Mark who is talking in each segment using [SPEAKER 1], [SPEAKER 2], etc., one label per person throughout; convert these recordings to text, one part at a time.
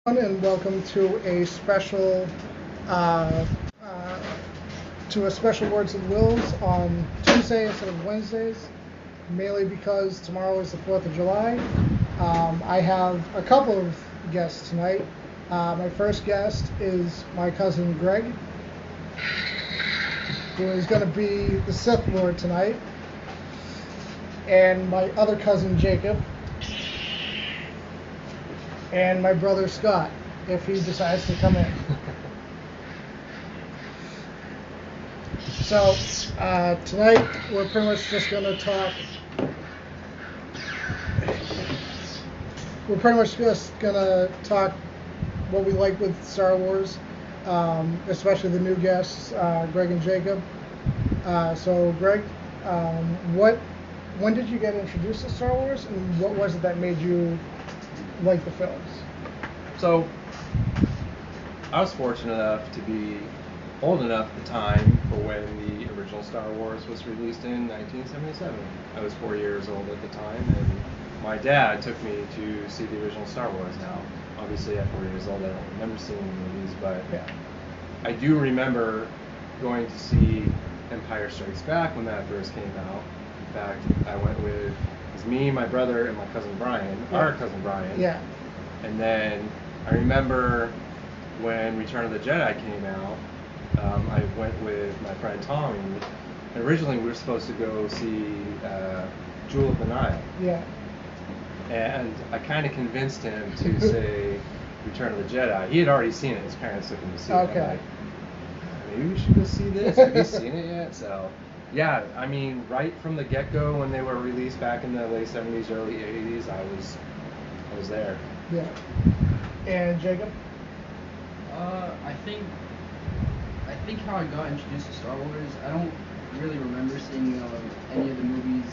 [SPEAKER 1] And welcome uh, uh, to a special Words and Wills on Tuesday instead of Wednesdays, mainly because tomorrow is the 4th of July. I have a couple of guests tonight. My first guest is my cousin Greg, who is going to be the Sith Lord tonight, and my other cousin Jacob, and my brother Scott, if he decides to come in. So tonight we're pretty much just going to talk. We're pretty much just going to talk what we like with Star Wars, especially the new guests, Greg and Jacob. So Greg, when did you get introduced to Star Wars, and what was it that made you like the films?
[SPEAKER 2] So, I was fortunate enough to be old enough at the time for when the original Star Wars was released in 1977. I was 4 years old at the time, and my dad took me to see the original Star Wars. Now, obviously at 4 years old, I don't remember seeing the movies, but
[SPEAKER 1] Yeah.
[SPEAKER 2] I do remember going to see Empire Strikes Back when that first came out. In fact, I went with, it was me, my brother, and my cousin Brian, our cousin Brian.
[SPEAKER 1] Yeah.
[SPEAKER 2] And then I remember when Return of the Jedi came out, I went with my friend Tommy. And originally we were supposed to go see Jewel of the Nile.
[SPEAKER 1] Yeah.
[SPEAKER 2] And I kind of convinced him to say Return of the Jedi. He had already seen it. His parents took him to see it.
[SPEAKER 1] Okay.
[SPEAKER 2] I'm like, maybe we should go see this. Have you seen it yet? So, yeah, I mean, right from the get-go when they were released back in the late 70s, early 80s, I was there.
[SPEAKER 1] Yeah. And Jacob?
[SPEAKER 3] I think how I got introduced to Star Wars, I don't really remember seeing any of the movies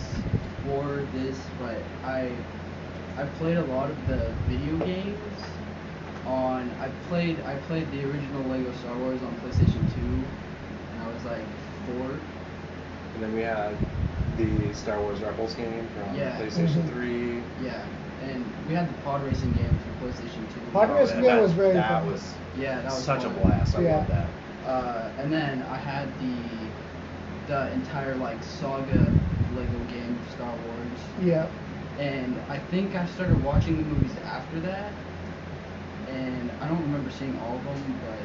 [SPEAKER 3] before this, but I played a lot of the video games I played the original Lego Star Wars on PlayStation 2, and I was like 4.
[SPEAKER 2] And then we had the Star Wars Rebels game from
[SPEAKER 3] Yeah.
[SPEAKER 2] PlayStation
[SPEAKER 1] Mhm.
[SPEAKER 2] 3.
[SPEAKER 3] Yeah, and we had the pod racing game for PlayStation 2.
[SPEAKER 1] Pod racing game was very
[SPEAKER 2] That
[SPEAKER 1] fun.
[SPEAKER 2] was
[SPEAKER 3] Yeah, that was
[SPEAKER 2] such
[SPEAKER 3] fun.
[SPEAKER 2] a blast. I
[SPEAKER 1] Yeah.
[SPEAKER 2] love that.
[SPEAKER 3] And then I had the entire like saga Lego game of Star Wars.
[SPEAKER 1] Yeah.
[SPEAKER 3] And I think I started watching the movies after that. And I don't remember seeing all of them, but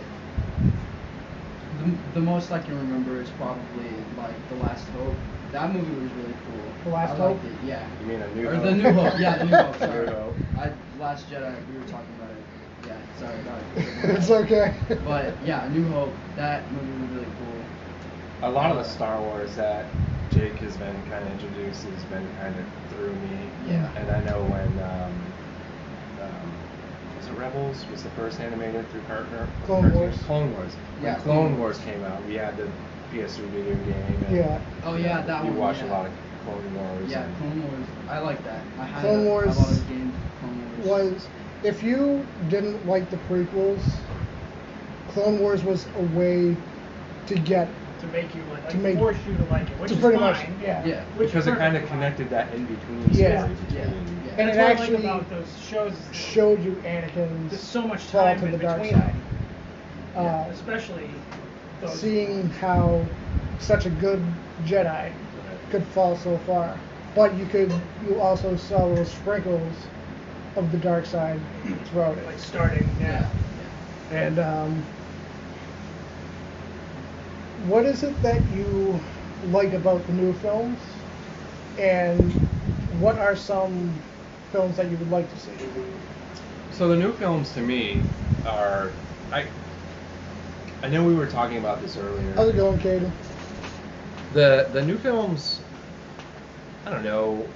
[SPEAKER 3] the most I can remember is probably like The Last Hope. That movie was really cool.
[SPEAKER 1] The Last
[SPEAKER 3] I
[SPEAKER 1] Hope?
[SPEAKER 3] liked it, yeah.
[SPEAKER 2] You mean A New
[SPEAKER 3] Or
[SPEAKER 2] Hope?
[SPEAKER 3] The New Hope, yeah, The New Hope, sorry.
[SPEAKER 2] New Hope.
[SPEAKER 3] Last Jedi, we were talking about it. Yeah, sorry about it.
[SPEAKER 1] It's okay.
[SPEAKER 3] But yeah, A New Hope, that movie was really cool.
[SPEAKER 2] A lot of the Star Wars that Jake has been kind of introduced has been kind of through me.
[SPEAKER 3] Yeah.
[SPEAKER 2] And I know when was it Rebels was the first animated through partner.
[SPEAKER 1] Clone Wars.
[SPEAKER 2] Clone Wars.
[SPEAKER 3] Yeah,
[SPEAKER 2] When Clone Wars came out, we had the PS3 video game. And
[SPEAKER 1] Yeah.
[SPEAKER 3] Oh yeah, that
[SPEAKER 2] you
[SPEAKER 3] one.
[SPEAKER 2] watched
[SPEAKER 3] yeah.
[SPEAKER 2] a lot of Clone Wars.
[SPEAKER 3] Yeah,
[SPEAKER 2] and
[SPEAKER 3] Clone Wars. I like that. I had
[SPEAKER 1] Clone
[SPEAKER 3] a
[SPEAKER 1] Wars
[SPEAKER 3] lot of games of Clone Wars.
[SPEAKER 1] Was, if you didn't like the prequels, Clone Wars was a way to get
[SPEAKER 4] to make you like
[SPEAKER 1] To make-
[SPEAKER 4] force you to like it, which
[SPEAKER 1] to
[SPEAKER 4] is
[SPEAKER 1] pretty
[SPEAKER 4] fine.
[SPEAKER 1] much, yeah.
[SPEAKER 3] Yeah.
[SPEAKER 4] Which
[SPEAKER 2] because
[SPEAKER 4] is
[SPEAKER 2] it kind of
[SPEAKER 4] perfectly fine.
[SPEAKER 2] connected that in between
[SPEAKER 1] Yeah.
[SPEAKER 2] story between.
[SPEAKER 3] Yeah.
[SPEAKER 1] And
[SPEAKER 4] That's
[SPEAKER 1] it
[SPEAKER 4] what
[SPEAKER 1] actually
[SPEAKER 4] I like about those shows. Is that
[SPEAKER 1] showed you Anakin's
[SPEAKER 4] there's so much
[SPEAKER 1] fall
[SPEAKER 4] time
[SPEAKER 1] to
[SPEAKER 4] in
[SPEAKER 1] the dark
[SPEAKER 4] between
[SPEAKER 1] side.
[SPEAKER 4] them.
[SPEAKER 1] Uh,
[SPEAKER 4] Especially those.
[SPEAKER 1] seeing how such a good Jedi could fall so far, but you also saw those sprinkles of the dark side throughout
[SPEAKER 4] like
[SPEAKER 1] it.
[SPEAKER 4] starting.
[SPEAKER 3] Yeah.
[SPEAKER 1] And what is it that you like about the new films, and what are some films that you would like to see?
[SPEAKER 2] So the new films to me are I know we were talking about this earlier.
[SPEAKER 1] How's it going, Caden?
[SPEAKER 2] The new films, I don't know,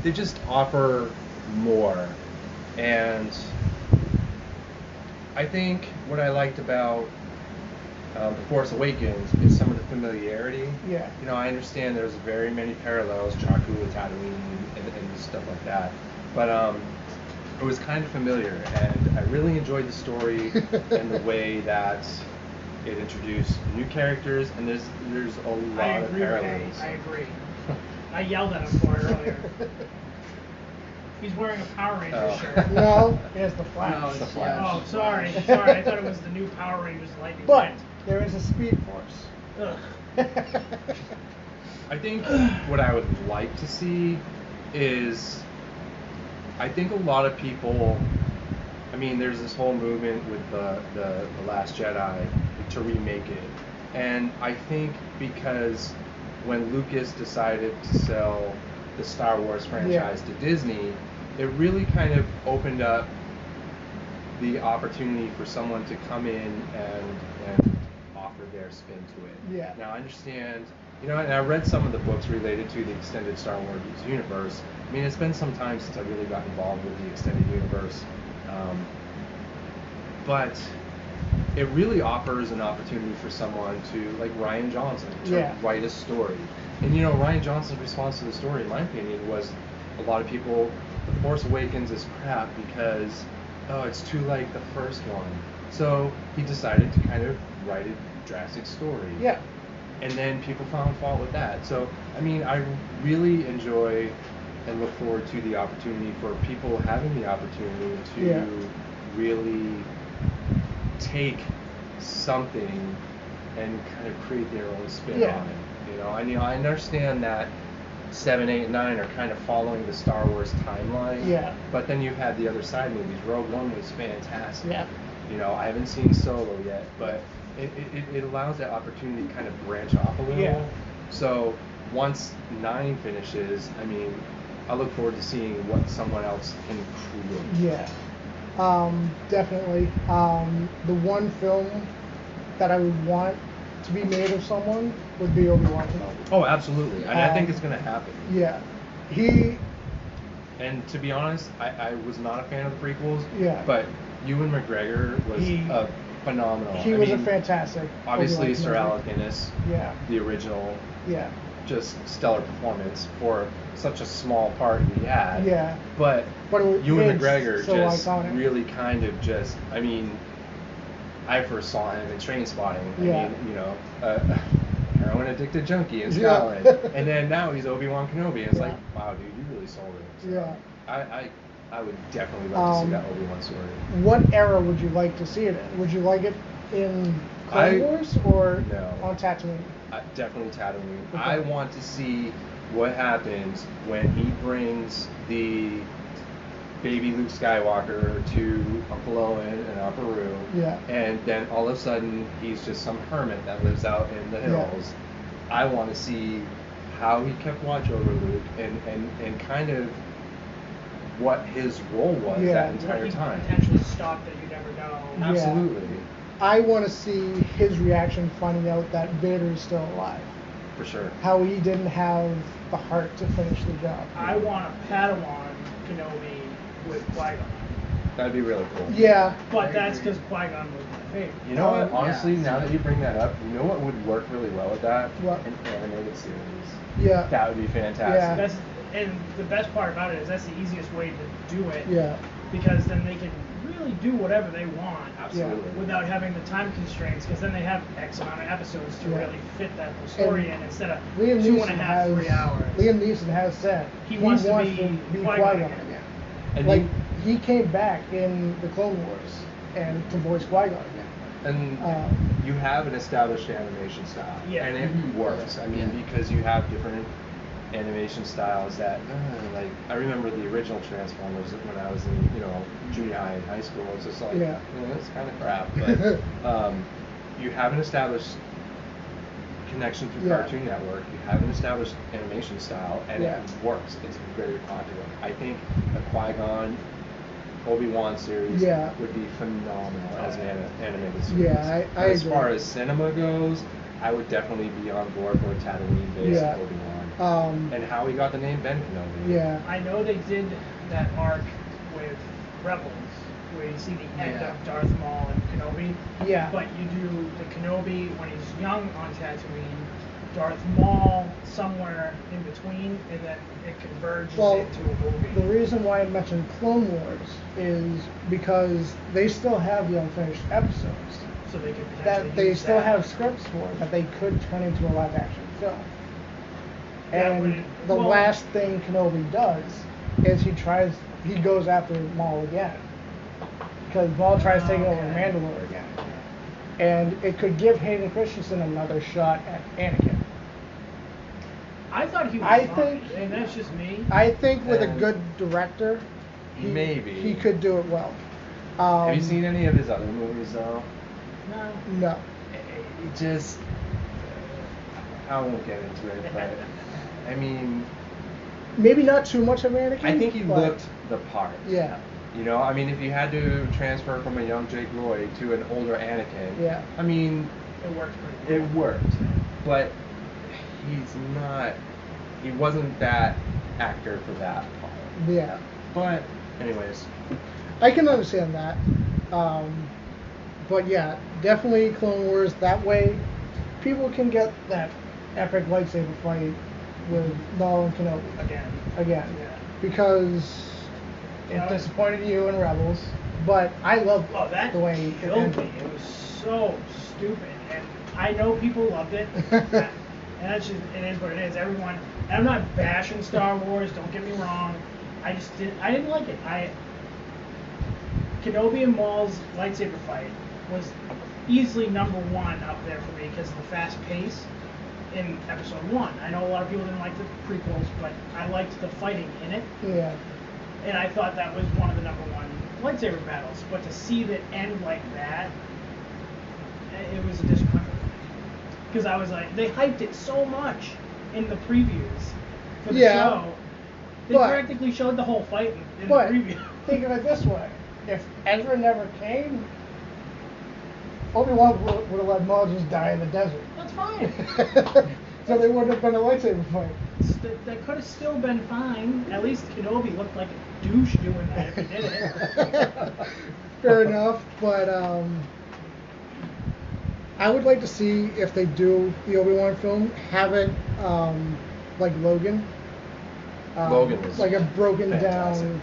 [SPEAKER 2] they just offer more. And I think what I liked about The Force Awakens is some of the familiarity.
[SPEAKER 1] Yeah.
[SPEAKER 2] You know, I understand there's very many parallels, Jakku with Tatooine and stuff like that. But it was kind of familiar, and I really enjoyed the story and the way that it introduced new characters, and there's a lot of parallels.
[SPEAKER 4] I agree. I yelled at him for it earlier. He's wearing a Power Rangers
[SPEAKER 2] Oh.
[SPEAKER 4] shirt.
[SPEAKER 1] No, it's the Flash.
[SPEAKER 3] No,
[SPEAKER 2] It's the
[SPEAKER 3] it's,
[SPEAKER 2] Flash.
[SPEAKER 3] yeah,
[SPEAKER 4] Oh,
[SPEAKER 3] it's
[SPEAKER 4] sorry.
[SPEAKER 3] Flash.
[SPEAKER 4] Sorry. I thought it was the new Power Rangers Lightning.
[SPEAKER 1] But
[SPEAKER 4] Bolt.
[SPEAKER 1] there is a Speed Force.
[SPEAKER 4] Ugh.
[SPEAKER 2] I think what I would like to see is, I think a lot of people, I mean, there's this whole movement with the Last Jedi to remake it. And I think because when Lucas decided to sell the Star Wars franchise to Disney, it really kind of opened up the opportunity for someone to come in and offer their spin to it.
[SPEAKER 1] Yeah.
[SPEAKER 2] Now I understand, you know, and I read some of the books related to the extended Star Wars universe. I mean, it's been some time since I really got involved with the extended universe, but it really offers an opportunity for someone to, like Rian Johnson, to write a story. And you know, Rian Johnson's response to the story, in my opinion, was a lot of people, The Force Awakens is crap because, oh, it's too like the first one. So he decided to kind of write a drastic story.
[SPEAKER 1] Yeah.
[SPEAKER 2] And then people found fault with that. So, I mean, I really enjoy and look forward to the opportunity for people having the opportunity to really take something and kind of create their own spin on it. You know, I understand that 7, 8, 9 are kind of following the Star Wars timeline.
[SPEAKER 1] Yeah.
[SPEAKER 2] But then you've had the other side movies. Rogue One was fantastic.
[SPEAKER 1] Yeah.
[SPEAKER 2] You know, I haven't seen Solo yet, but it allows that opportunity to kind of branch off a little.
[SPEAKER 1] Yeah.
[SPEAKER 2] So once 9 finishes, I mean, I look forward to seeing what someone else can create.
[SPEAKER 1] Yeah. Definitely. The one film that I would want to be made of someone would be Obi-Wan Kenobi.
[SPEAKER 2] Oh, absolutely. I think it's going to happen.
[SPEAKER 1] Yeah.
[SPEAKER 2] And to be honest, I was not a fan of the prequels.
[SPEAKER 1] Yeah.
[SPEAKER 2] But Ewan McGregor was phenomenal.
[SPEAKER 1] He was a fantastic.
[SPEAKER 2] Obviously,
[SPEAKER 1] Obi-Wan
[SPEAKER 2] Sir
[SPEAKER 1] Kenobi.
[SPEAKER 2] Alec Guinness.
[SPEAKER 1] Yeah.
[SPEAKER 2] The original.
[SPEAKER 1] Yeah.
[SPEAKER 2] Just stellar performance for such a small part he had.
[SPEAKER 1] Yeah.
[SPEAKER 2] But
[SPEAKER 1] it
[SPEAKER 2] Ewan
[SPEAKER 1] is
[SPEAKER 2] McGregor
[SPEAKER 1] so
[SPEAKER 2] just
[SPEAKER 1] iconic.
[SPEAKER 2] really kind of just, I mean, I first saw him in Train Spotting.
[SPEAKER 1] Yeah.
[SPEAKER 2] I mean, you know, heroin addicted junkie in
[SPEAKER 1] Yeah.
[SPEAKER 2] Scotland. And then now he's Obi-Wan Kenobi. And it's like, wow, dude, you really sold it. So
[SPEAKER 1] Yeah.
[SPEAKER 2] I would definitely love to see that Obi-Wan story.
[SPEAKER 1] What era would you like to see it in? Would you like it in Clone Wars or on Tatooine?
[SPEAKER 2] Definitely Tatooine.
[SPEAKER 1] Okay.
[SPEAKER 2] I want to see what happens when he brings the baby Luke Skywalker to Uncle Owen and Aunt Beru.
[SPEAKER 1] Yeah.
[SPEAKER 2] And then all of a sudden he's just some hermit that lives out in the hills. I want to see how he kept watch over Luke and kind of what his role was that entire
[SPEAKER 4] What he
[SPEAKER 2] time.
[SPEAKER 4] potentially stopped that you never know.
[SPEAKER 2] Absolutely.
[SPEAKER 1] I want to see his reaction finding out that Vader is still alive.
[SPEAKER 2] For sure.
[SPEAKER 1] How he didn't have the heart to finish the job.
[SPEAKER 4] I want a Padawan Kenobi with Qui-Gon.
[SPEAKER 2] That'd be really cool.
[SPEAKER 1] Yeah.
[SPEAKER 4] But that's because Qui-Gon was my favorite.
[SPEAKER 2] You know what? Honestly, now that you bring that up, you know what would work really well with that?
[SPEAKER 1] What?
[SPEAKER 2] An animated series.
[SPEAKER 1] Yeah.
[SPEAKER 2] That would be fantastic.
[SPEAKER 1] Yeah.
[SPEAKER 4] And the best part about it is that's the easiest way to do it.
[SPEAKER 1] Yeah.
[SPEAKER 4] Because then they can really do whatever they want.
[SPEAKER 2] Absolutely.
[SPEAKER 4] Without having the time constraints, because then they have X amount of episodes to really fit that whole story in instead of
[SPEAKER 1] Liam
[SPEAKER 4] 2.5, 3 hours.
[SPEAKER 1] Liam Neeson has said
[SPEAKER 4] He wants to be
[SPEAKER 1] Qui-Gon
[SPEAKER 4] Qui-Gon
[SPEAKER 1] again.
[SPEAKER 4] again.
[SPEAKER 2] And
[SPEAKER 1] Like, he came back in the Clone Wars and to voice Qui-Gon again.
[SPEAKER 2] And you have an established animation style, and it works. I mean, because you have different animation styles that, like, I remember the original Transformers when I was in, junior high and high school. It's just like, it's kind of crap. But you have an established connection through Cartoon Network. You have an established animation style, and it works. It's very popular. I think a Qui-Gon Obi-Wan series would be phenomenal as an animated series.
[SPEAKER 1] Yeah, I
[SPEAKER 2] as
[SPEAKER 1] agree.
[SPEAKER 2] far as cinema goes, I would definitely be on board for a Tatooine-based Obi-Wan. And how he got the name Ben Kenobi.
[SPEAKER 1] Yeah.
[SPEAKER 4] I know they did that arc with Rebels, where you see the end of Darth Maul and Kenobi.
[SPEAKER 1] Yeah.
[SPEAKER 4] But you do the Kenobi when he's young on Tatooine, Darth Maul somewhere in between, and then it converges into a movie.
[SPEAKER 1] The reason why I mentioned Clone Wars is because they still have the unfinished episodes
[SPEAKER 4] So they could potentially
[SPEAKER 1] that they
[SPEAKER 4] use
[SPEAKER 1] still
[SPEAKER 4] that.
[SPEAKER 1] have scripts for that they could turn into a live action film.
[SPEAKER 4] That
[SPEAKER 1] And
[SPEAKER 4] would-
[SPEAKER 1] the
[SPEAKER 4] well-
[SPEAKER 1] last thing Kenobi does is he tries he goes after Maul again. Because Maul tries taking over Mandalore again. And it could give Hayden Christensen another shot at Anakin.
[SPEAKER 4] I thought he was
[SPEAKER 1] I
[SPEAKER 4] fine,
[SPEAKER 1] think-
[SPEAKER 4] and that's just me.
[SPEAKER 1] I think with a
[SPEAKER 2] And
[SPEAKER 1] good director,
[SPEAKER 2] maybe
[SPEAKER 1] he could do it well.
[SPEAKER 2] Have you seen any of his other movies though?
[SPEAKER 4] No.
[SPEAKER 1] No.
[SPEAKER 2] It just, I won't get into it, but I mean,
[SPEAKER 1] Maybe not too much of Anakin.
[SPEAKER 2] I think he
[SPEAKER 1] but-
[SPEAKER 2] looked the part.
[SPEAKER 1] Yeah.
[SPEAKER 2] You know, I mean, if you had to transfer from a young Jake Lloyd to an older Anakin,
[SPEAKER 1] Yeah.
[SPEAKER 2] I mean,
[SPEAKER 4] It worked pretty
[SPEAKER 2] it worked, but he wasn't that actor for that part.
[SPEAKER 1] Yeah.
[SPEAKER 2] But, anyways,
[SPEAKER 1] I can understand that. But yeah, definitely Clone Wars. That way, people can get that epic lightsaber fight with Maul and Kenobi again.
[SPEAKER 4] Yeah.
[SPEAKER 1] Because it disappointed you in Rebels, but I love
[SPEAKER 4] Oh, that
[SPEAKER 1] the way it
[SPEAKER 4] killed
[SPEAKER 1] ended.
[SPEAKER 4] me. It was so stupid, and I know people loved it. And that's just, it is what it is. Everyone, and I'm not bashing Star Wars. Don't get me wrong. I didn't like it. Kenobi and Maul's lightsaber fight was easily number one up there for me because of the fast pace in Episode 1. I know a lot of people didn't like the prequels, but I liked the fighting in it.
[SPEAKER 1] Yeah.
[SPEAKER 4] And I thought that was one of the number one lightsaber battles. But to see that end like that, it was a disappointment. Because I was like, they hyped it so much in the previews for the
[SPEAKER 1] Yeah,
[SPEAKER 4] show. They
[SPEAKER 1] but-
[SPEAKER 4] practically showed the whole fight in the
[SPEAKER 1] But
[SPEAKER 4] preview.
[SPEAKER 1] think of it this way: if Ezra never came, Obi-Wan would have let Maul just die in the desert.
[SPEAKER 4] That's fine.
[SPEAKER 1] So there wouldn't have been a lightsaber fight.
[SPEAKER 4] That could have still been fine. At least Kenobi looked like a douche doing that if he did it.
[SPEAKER 1] Fair enough, but I would like to see if they do the Obi-Wan film, have it like Logan.
[SPEAKER 2] Logan was
[SPEAKER 1] like a broken
[SPEAKER 2] fantastic.
[SPEAKER 1] down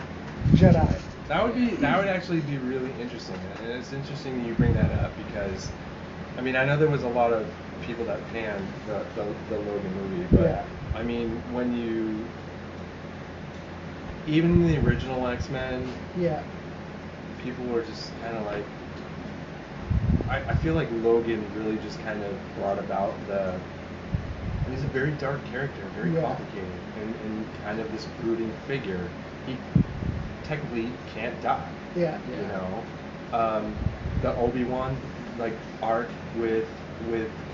[SPEAKER 1] Jedi.
[SPEAKER 2] That would actually be really interesting, and it's interesting that you bring that up because, I mean, I know there was a lot of people that panned the Logan movie, but
[SPEAKER 1] Yeah.
[SPEAKER 2] I mean, even in the original X-Men,
[SPEAKER 1] Yeah.
[SPEAKER 2] people were just kind of like, I feel like Logan really just kind of brought about he's a very dark character, very
[SPEAKER 1] Yeah.
[SPEAKER 2] complicated, and kind of this brooding figure. He technically can't die.
[SPEAKER 1] Yeah.
[SPEAKER 2] You know, the Obi-Wan like arc with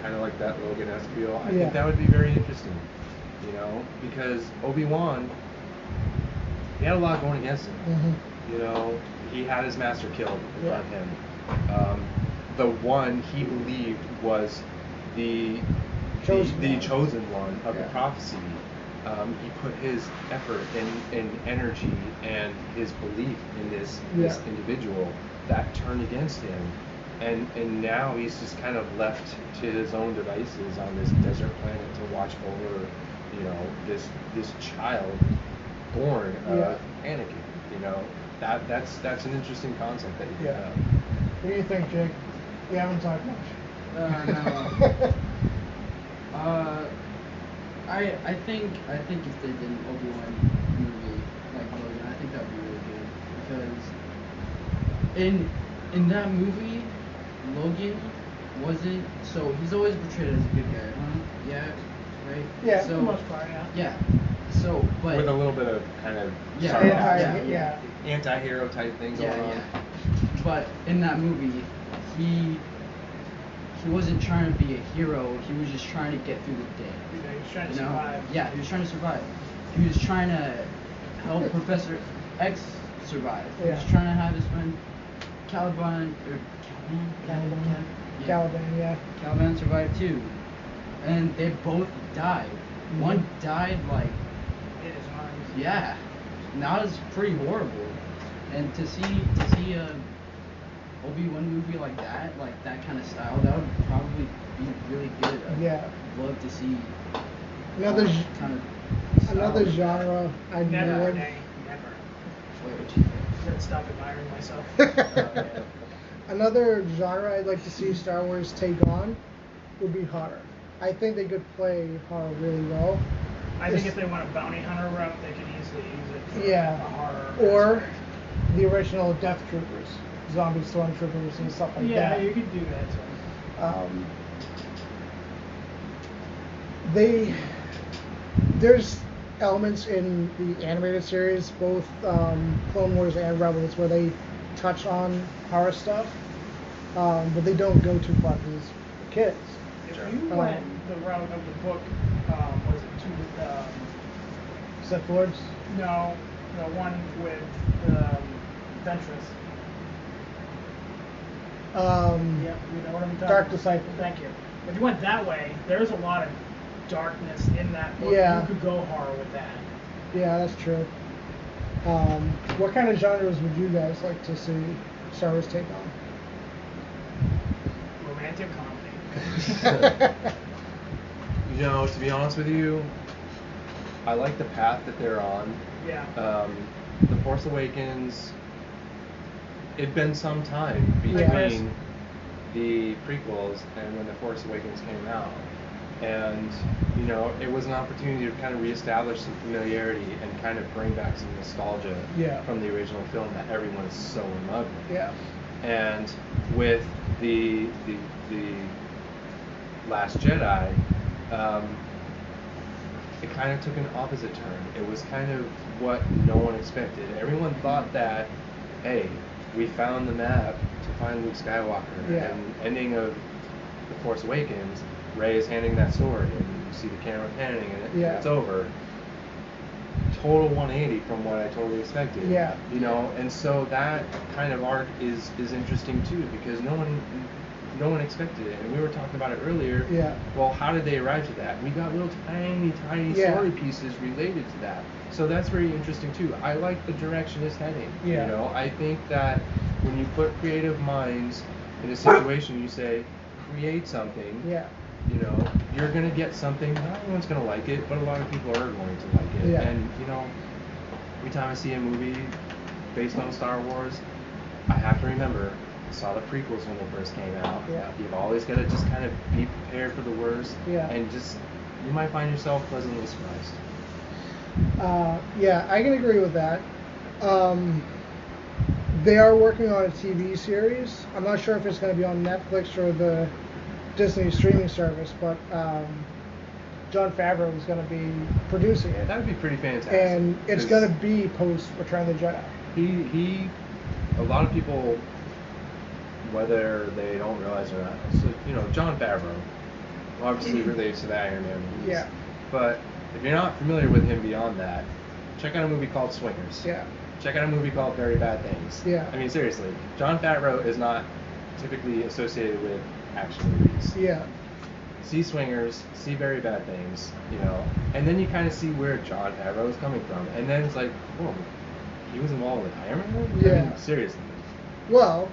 [SPEAKER 2] kind of like that Logan-esque feel. I
[SPEAKER 1] Yeah.
[SPEAKER 2] think that would be very interesting. You know, because Obi-Wan, he had a lot going against him.
[SPEAKER 1] Mhm.
[SPEAKER 2] You know, he had his master killed in front of him. The one he believed was the chosen one of the
[SPEAKER 1] Yeah.
[SPEAKER 2] prophecy. He put his effort and energy and his belief in this
[SPEAKER 1] Yeah.
[SPEAKER 2] individual that turned against him, and now he's just kind of left to his own devices on this desert planet to watch over, you know, this child born of
[SPEAKER 1] Yeah.
[SPEAKER 2] Anakin. You know, that's an interesting concept that you bring
[SPEAKER 1] Yeah.
[SPEAKER 2] up.
[SPEAKER 1] What do you think, Jake? We haven't talked much.
[SPEAKER 3] No. I think if they did an Obi-Wan movie like Logan, I think that would be really good because in that movie, Logan wasn't he's always portrayed as a good guy, huh? Yeah, right.
[SPEAKER 1] Yeah,
[SPEAKER 4] For
[SPEAKER 3] So
[SPEAKER 4] the most part, yeah.
[SPEAKER 3] yeah. So but
[SPEAKER 2] With a little bit of kind of
[SPEAKER 3] Yeah,
[SPEAKER 2] sarcasm,
[SPEAKER 1] yeah.
[SPEAKER 2] anti-hero type thing going on.
[SPEAKER 3] yeah. But in that movie, he wasn't trying to be a hero. He was just trying to get through the day.
[SPEAKER 4] You know, he's trying to
[SPEAKER 3] You know?
[SPEAKER 4] survive.
[SPEAKER 3] Yeah, he was trying to survive. He was trying to help Professor X survive. He was
[SPEAKER 1] Yeah.
[SPEAKER 3] trying to have his friend Caliban
[SPEAKER 1] Caliban, yeah.
[SPEAKER 3] Caliban survive too, and they both died.
[SPEAKER 1] Mm-hmm.
[SPEAKER 3] One died like
[SPEAKER 4] In his arms.
[SPEAKER 3] yeah, and that was pretty horrible. And to see a Obi-Wan movie like that kind of style, that would probably be really good.
[SPEAKER 1] Yeah.
[SPEAKER 3] I'd love to see
[SPEAKER 1] Another
[SPEAKER 3] kind of style
[SPEAKER 1] another
[SPEAKER 3] like
[SPEAKER 1] genre I
[SPEAKER 4] Never,
[SPEAKER 1] would.
[SPEAKER 4] nay, never.
[SPEAKER 3] that. Wait, what you think?
[SPEAKER 4] Should stop admiring myself.
[SPEAKER 1] Another genre I'd like to see Star Wars take on would be horror. I think they could play horror really well.
[SPEAKER 4] I think if they want a bounty hunter route, they could easily use it for
[SPEAKER 1] Yeah.
[SPEAKER 4] a horror.
[SPEAKER 1] Or
[SPEAKER 4] aspect.
[SPEAKER 1] the original Death Troopers, zombie stormtroopers and stuff like
[SPEAKER 4] Yeah,
[SPEAKER 1] that.
[SPEAKER 4] you could do that too.
[SPEAKER 1] There's elements in the animated series, both Clone Wars and Rebels, where they touch on horror stuff, but they don't go too far because for kids.
[SPEAKER 4] If
[SPEAKER 2] Sure.
[SPEAKER 4] you went the route of the book, was it
[SPEAKER 1] Sith Lords.
[SPEAKER 4] no, the one with Ventress. Yeah, you know what I'm talking
[SPEAKER 1] Dark
[SPEAKER 4] about.
[SPEAKER 1] Disciple.
[SPEAKER 4] Thank you. If you went that way, there's a lot of darkness in that book.
[SPEAKER 1] Yeah.
[SPEAKER 4] You could go horror with that.
[SPEAKER 1] Yeah, that's true. What kind of genres would you guys like to see Star Wars take
[SPEAKER 4] Romantic comedy.
[SPEAKER 2] You know, to be honest with you, I like the path that they're on.
[SPEAKER 4] Yeah.
[SPEAKER 2] The Force Awakens. It'd been some time between
[SPEAKER 1] Yes.
[SPEAKER 2] the prequels and when The Force Awakens came out. And, you know, it was an opportunity to kind of reestablish some familiarity and kind of bring back some nostalgia
[SPEAKER 1] Yeah.
[SPEAKER 2] from the original film that everyone is so in love with.
[SPEAKER 1] Yeah.
[SPEAKER 2] And with the Last Jedi, it kind of took an opposite turn. It was kind of what no one expected. Everyone thought that, hey, we found the map to find Luke Skywalker.
[SPEAKER 1] Yeah.
[SPEAKER 2] And ending of The Force Awakens, Rey is handing that sword, and you see the camera panning, and
[SPEAKER 1] Yeah.
[SPEAKER 2] it's over. Total 180 from what I totally expected.
[SPEAKER 1] Yeah.
[SPEAKER 2] You know, and so that kind of arc is interesting too, because no one expected it, and we were talking about it earlier.
[SPEAKER 1] Yeah.
[SPEAKER 2] Well, how did they arrive to that? We got little tiny
[SPEAKER 1] Yeah.
[SPEAKER 2] story pieces related to that. So that's very interesting too. I like the direction it's heading.
[SPEAKER 1] Yeah.
[SPEAKER 2] You know, I think that when you put creative minds in a situation, you say, create something.
[SPEAKER 1] Yeah.
[SPEAKER 2] You know, you're gonna get something. Not everyone's gonna like it, but a lot of people are going to like it.
[SPEAKER 1] Yeah.
[SPEAKER 2] And you know, every time I see a movie based on Star Wars, I have to remember I saw the prequels when they first came out.
[SPEAKER 1] Yeah.
[SPEAKER 2] You've always got to just kind of be prepared for the worst.
[SPEAKER 1] Yeah.
[SPEAKER 2] And just you might find yourself pleasantly surprised.
[SPEAKER 1] Yeah, I can agree with that. They are working on a TV series. I'm not sure if it's going to be on Netflix or the Disney streaming service, but Jon Favreau is going to be producing it.
[SPEAKER 2] That would be pretty fantastic.
[SPEAKER 1] And it's
[SPEAKER 2] 'cause
[SPEAKER 1] going to be post Return of the Jedi.
[SPEAKER 2] a lot of people, whether they don't realize or not, so, you know, Jon Favreau obviously relates to the Iron Man movies.
[SPEAKER 1] Yeah.
[SPEAKER 2] But if you're not familiar with him beyond that, check out a movie called Swingers.
[SPEAKER 1] Yeah.
[SPEAKER 2] Check out a movie called Very Bad Things.
[SPEAKER 1] Yeah.
[SPEAKER 2] I mean, seriously, Jon Favreau is not typically associated with action movies.
[SPEAKER 1] Yeah.
[SPEAKER 2] See Swingers, see Very Bad Things, you know, and then you kind of see where Jon Favreau is coming from, and then it's like, whoa, he was involved with Iron Man? I
[SPEAKER 1] Yeah.
[SPEAKER 2] mean, seriously.
[SPEAKER 1] Well,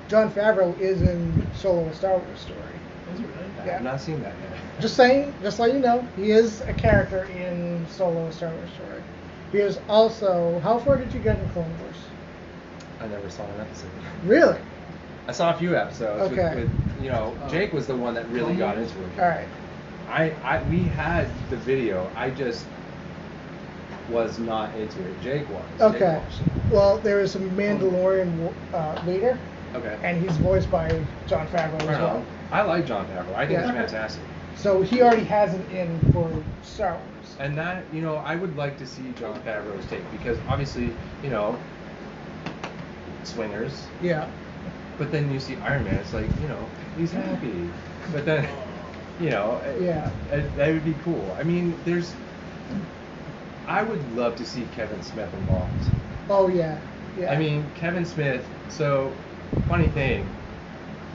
[SPEAKER 1] Jon Favreau is in Solo: A Star Wars Story.
[SPEAKER 4] Is it really?
[SPEAKER 2] I
[SPEAKER 1] Yeah.
[SPEAKER 2] have not seen that yet.
[SPEAKER 1] Just saying, just so you know, he is a character in Solo: A Star Wars Story. He is also. How far did you get in Clone Wars?
[SPEAKER 2] I never saw an episode.
[SPEAKER 1] Really?
[SPEAKER 2] I saw a few episodes
[SPEAKER 1] Okay.
[SPEAKER 2] with you know, Jake was the one that really got into it.
[SPEAKER 1] All right.
[SPEAKER 2] We had the video. I just was not into it. Jake was. Jake
[SPEAKER 1] Okay.
[SPEAKER 2] watched it.
[SPEAKER 1] Well, there is a Mandalorian leader,
[SPEAKER 2] Okay.
[SPEAKER 1] and he's voiced by Jon Favreau as
[SPEAKER 2] Right
[SPEAKER 1] well.
[SPEAKER 2] on. I like Jon Favreau. I think
[SPEAKER 1] Yeah.
[SPEAKER 2] it's fantastic.
[SPEAKER 1] So he already has an in for Star Wars.
[SPEAKER 2] And that, you know, I would like to see Jon Favreau's take because obviously, you know, Swingers.
[SPEAKER 1] Yeah.
[SPEAKER 2] But then you see Iron Man. It's like, you know, he's happy. But then, you know,
[SPEAKER 1] Yeah.
[SPEAKER 2] that would be cool. I mean, I would love to see Kevin Smith involved.
[SPEAKER 1] Oh yeah. Yeah.
[SPEAKER 2] I mean, Kevin Smith. So, funny thing,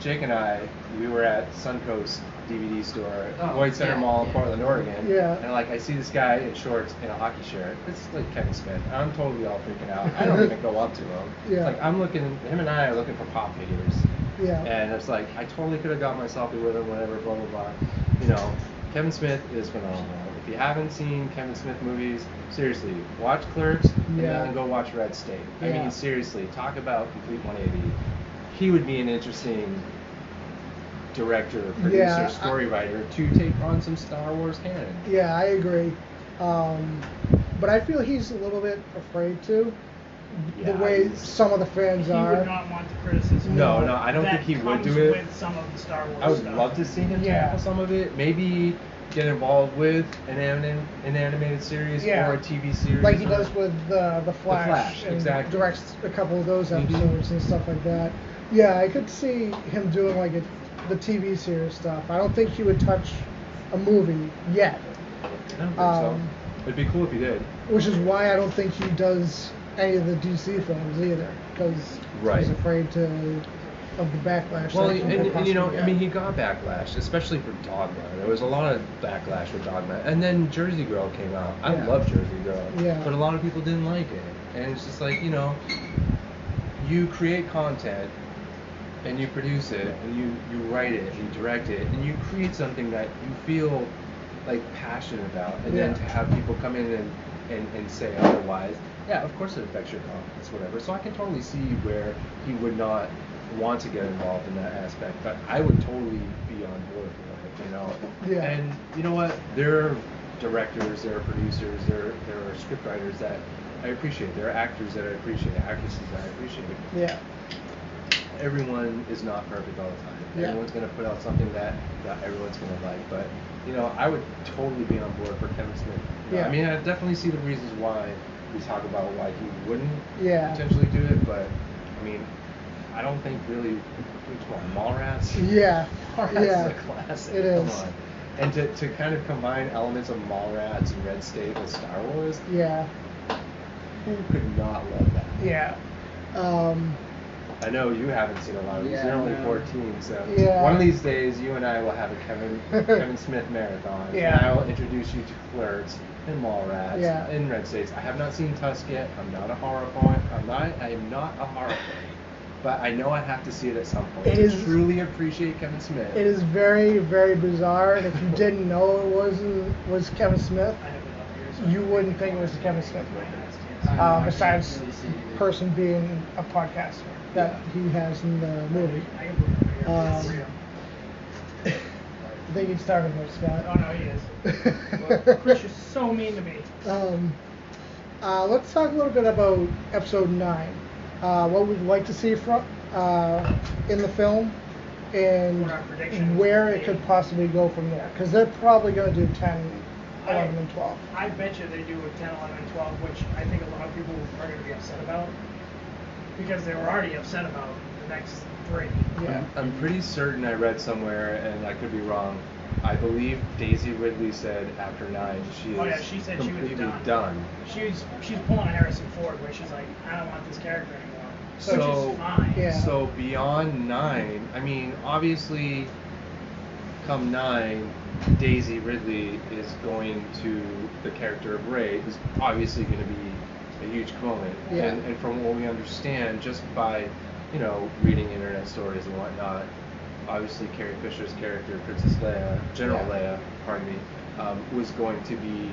[SPEAKER 2] Jake and I, we were at Suncoast DVD store at
[SPEAKER 3] Oh,
[SPEAKER 2] Lloyd Center
[SPEAKER 3] yeah,
[SPEAKER 2] Mall in
[SPEAKER 3] yeah.
[SPEAKER 2] Portland, Oregon.
[SPEAKER 1] Yeah.
[SPEAKER 2] And like, I see this guy in shorts and a hockey shirt. It's like Kevin Smith. I'm totally all freaking out. I don't even go up to him.
[SPEAKER 1] Yeah.
[SPEAKER 2] It's like him and I are looking for pop figures.
[SPEAKER 1] Yeah.
[SPEAKER 2] And it's like, I totally could have got my selfie with him, whatever, blah, blah, blah. You know, Kevin Smith is phenomenal. If you haven't seen Kevin Smith movies, seriously, watch Clerks and
[SPEAKER 1] Yeah.
[SPEAKER 2] then go watch Red State. I
[SPEAKER 1] Yeah.
[SPEAKER 2] mean, seriously, talk about complete 180. He would be an interesting director, producer,
[SPEAKER 1] Yeah,
[SPEAKER 2] story writer to take on some Star Wars canon.
[SPEAKER 1] Yeah, I agree. But I feel he's a little bit afraid to. The
[SPEAKER 2] Yeah,
[SPEAKER 1] way
[SPEAKER 2] he's-
[SPEAKER 1] some of the fans
[SPEAKER 4] He
[SPEAKER 1] are.
[SPEAKER 4] would not want the criticism.
[SPEAKER 2] No, I don't
[SPEAKER 4] that
[SPEAKER 2] think he would
[SPEAKER 4] comes
[SPEAKER 2] do it.
[SPEAKER 4] With some of the Star Wars
[SPEAKER 2] I would
[SPEAKER 4] stuff.
[SPEAKER 2] love to see him
[SPEAKER 1] Yeah.
[SPEAKER 2] tackle some of it. Maybe get involved with an animated series
[SPEAKER 1] Yeah.
[SPEAKER 2] or a TV series.
[SPEAKER 1] Like he
[SPEAKER 2] or-
[SPEAKER 1] does with the Flash,
[SPEAKER 2] Flash,
[SPEAKER 1] and
[SPEAKER 2] exactly.
[SPEAKER 1] directs a couple of those
[SPEAKER 2] Mhm.
[SPEAKER 1] episodes and stuff like that. Yeah, I could see him doing like the TV series stuff. I don't think he would touch a movie yet,
[SPEAKER 2] I don't think so.
[SPEAKER 1] Um,
[SPEAKER 2] It'd be cool if he did.
[SPEAKER 1] which is why I don't think he does any of the DC films either, because
[SPEAKER 2] Right.
[SPEAKER 1] he's afraid of the backlash.
[SPEAKER 2] Well,
[SPEAKER 1] that he
[SPEAKER 2] and
[SPEAKER 1] could
[SPEAKER 2] you know,
[SPEAKER 1] possibly
[SPEAKER 2] I mean,
[SPEAKER 1] get.
[SPEAKER 2] he got backlash, especially for Dogma. There was a lot of backlash with Dogma, and then Jersey Girl came out. I
[SPEAKER 1] Yeah.
[SPEAKER 2] love Jersey Girl,
[SPEAKER 1] Yeah.
[SPEAKER 2] but a lot of people didn't like it, and it's just like, you know, you create content, and you produce it, and you write it, and you direct it, and you create something that you feel like passionate about, and then
[SPEAKER 1] Yeah.
[SPEAKER 2] to have people come in and say otherwise, yeah, of course it affects your confidence, whatever. So I can totally see where he would not want to get involved in that aspect, but I would totally be on board for it, you know.
[SPEAKER 1] Yeah.
[SPEAKER 2] And you know what? There are directors, there are producers, there are scriptwriters that I appreciate. There are actors that I appreciate, actresses that I appreciate.
[SPEAKER 1] Yeah.
[SPEAKER 2] Everyone is not perfect all the time.
[SPEAKER 1] Yeah.
[SPEAKER 2] Everyone's gonna put out something that everyone's gonna like, but you know, I would totally be on board for Kevin Smith. You know,
[SPEAKER 1] Yeah.
[SPEAKER 2] I mean, I definitely see the reasons why we talk about why he wouldn't
[SPEAKER 1] Yeah.
[SPEAKER 2] potentially do it, but I mean, I don't think really. Come on, Mallrats.
[SPEAKER 1] Yeah.
[SPEAKER 2] Mallrats
[SPEAKER 1] Yeah.
[SPEAKER 2] is a classic.
[SPEAKER 1] It
[SPEAKER 2] Come
[SPEAKER 1] is.
[SPEAKER 2] on. And to kind of combine elements of Mallrats and Red State with Star Wars,
[SPEAKER 1] Yeah.
[SPEAKER 2] who could not love that?
[SPEAKER 1] Yeah.
[SPEAKER 2] I know you haven't seen a lot of these.
[SPEAKER 3] Yeah,
[SPEAKER 2] You're only
[SPEAKER 3] no.
[SPEAKER 2] 14, so
[SPEAKER 1] Yeah.
[SPEAKER 2] one of these days you and I will have a Kevin Smith marathon.
[SPEAKER 1] Yeah.
[SPEAKER 2] And I will introduce you to Flirts and Mallrats
[SPEAKER 1] Yeah.
[SPEAKER 2] and Red States. I have not seen Tusk yet. I'm not a horror fan. I am not a horror fan. But I know I have to see it at some point.
[SPEAKER 1] It
[SPEAKER 2] to
[SPEAKER 1] is-
[SPEAKER 2] truly appreciate Kevin Smith.
[SPEAKER 1] It is very, very bizarre, and if you didn't know it was Kevin Smith,
[SPEAKER 4] I have enough years.
[SPEAKER 1] you wouldn't think it was a Kevin Smith movie.
[SPEAKER 3] I
[SPEAKER 1] Besides
[SPEAKER 3] can't really see it.
[SPEAKER 1] person being a podcaster that he has in the movie.
[SPEAKER 4] I can believe it.
[SPEAKER 1] Um, I think he started with Scott.
[SPEAKER 4] Oh no, he is. Well, Chris is so mean to me.
[SPEAKER 1] Let's talk a little bit about episode 9. What we'd like to see from in the film, and
[SPEAKER 4] What our predictions
[SPEAKER 1] where
[SPEAKER 4] would
[SPEAKER 1] it
[SPEAKER 4] be.
[SPEAKER 1] could possibly go from there. Because they're probably going to do 10, 11, and 12.
[SPEAKER 4] I bet you they do a 10, 11, and 12, which I think a lot of people are going to be upset about. Because they were already upset about the next 3.
[SPEAKER 1] Yeah.
[SPEAKER 2] I'm pretty certain I read somewhere, and I could be wrong. I believe Daisy Ridley said after 9 she is
[SPEAKER 4] Oh, yeah, she said she was
[SPEAKER 2] completely
[SPEAKER 4] done. She's pulling a Harrison Ford where she's like, I don't want this character anymore. Which
[SPEAKER 2] So-
[SPEAKER 4] is fine.
[SPEAKER 1] Yeah.
[SPEAKER 2] So beyond 9, I mean, obviously, come 9, Daisy Ridley is going to, the character of Rey is obviously going to be a huge component.
[SPEAKER 1] Yeah.
[SPEAKER 2] And from what we understand, just by, you know, reading internet stories and whatnot, obviously Carrie Fisher's character, Princess Leia, General
[SPEAKER 1] Yeah.
[SPEAKER 2] Leia, pardon me, was going to be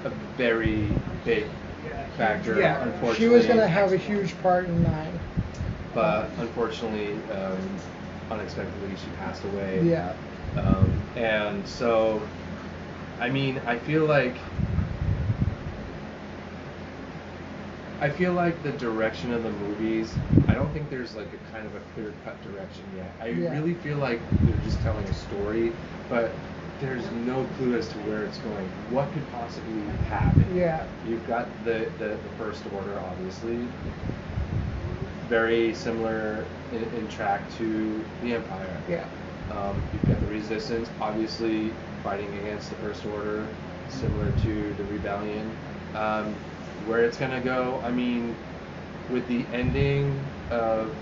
[SPEAKER 2] a very big
[SPEAKER 4] Yeah,
[SPEAKER 2] factor,
[SPEAKER 1] Yeah,
[SPEAKER 2] unfortunately.
[SPEAKER 1] she was going to have a huge part in 9.
[SPEAKER 2] But unfortunately, unexpectedly, she passed away.
[SPEAKER 1] Yeah.
[SPEAKER 2] And so, I mean, I feel like the direction of the movies, I don't think there's like a kind of a clear-cut direction yet. I
[SPEAKER 1] Yeah.
[SPEAKER 2] really feel like they're just telling a story, but there's no clue as to where it's going. What could possibly happen?
[SPEAKER 1] Yeah.
[SPEAKER 2] You've got the First Order, obviously, very similar in track to the Empire.
[SPEAKER 1] Yeah.
[SPEAKER 2] You've got the Resistance, obviously fighting against the First Order, similar to the Rebellion. Where it's gonna go, I mean, with the ending of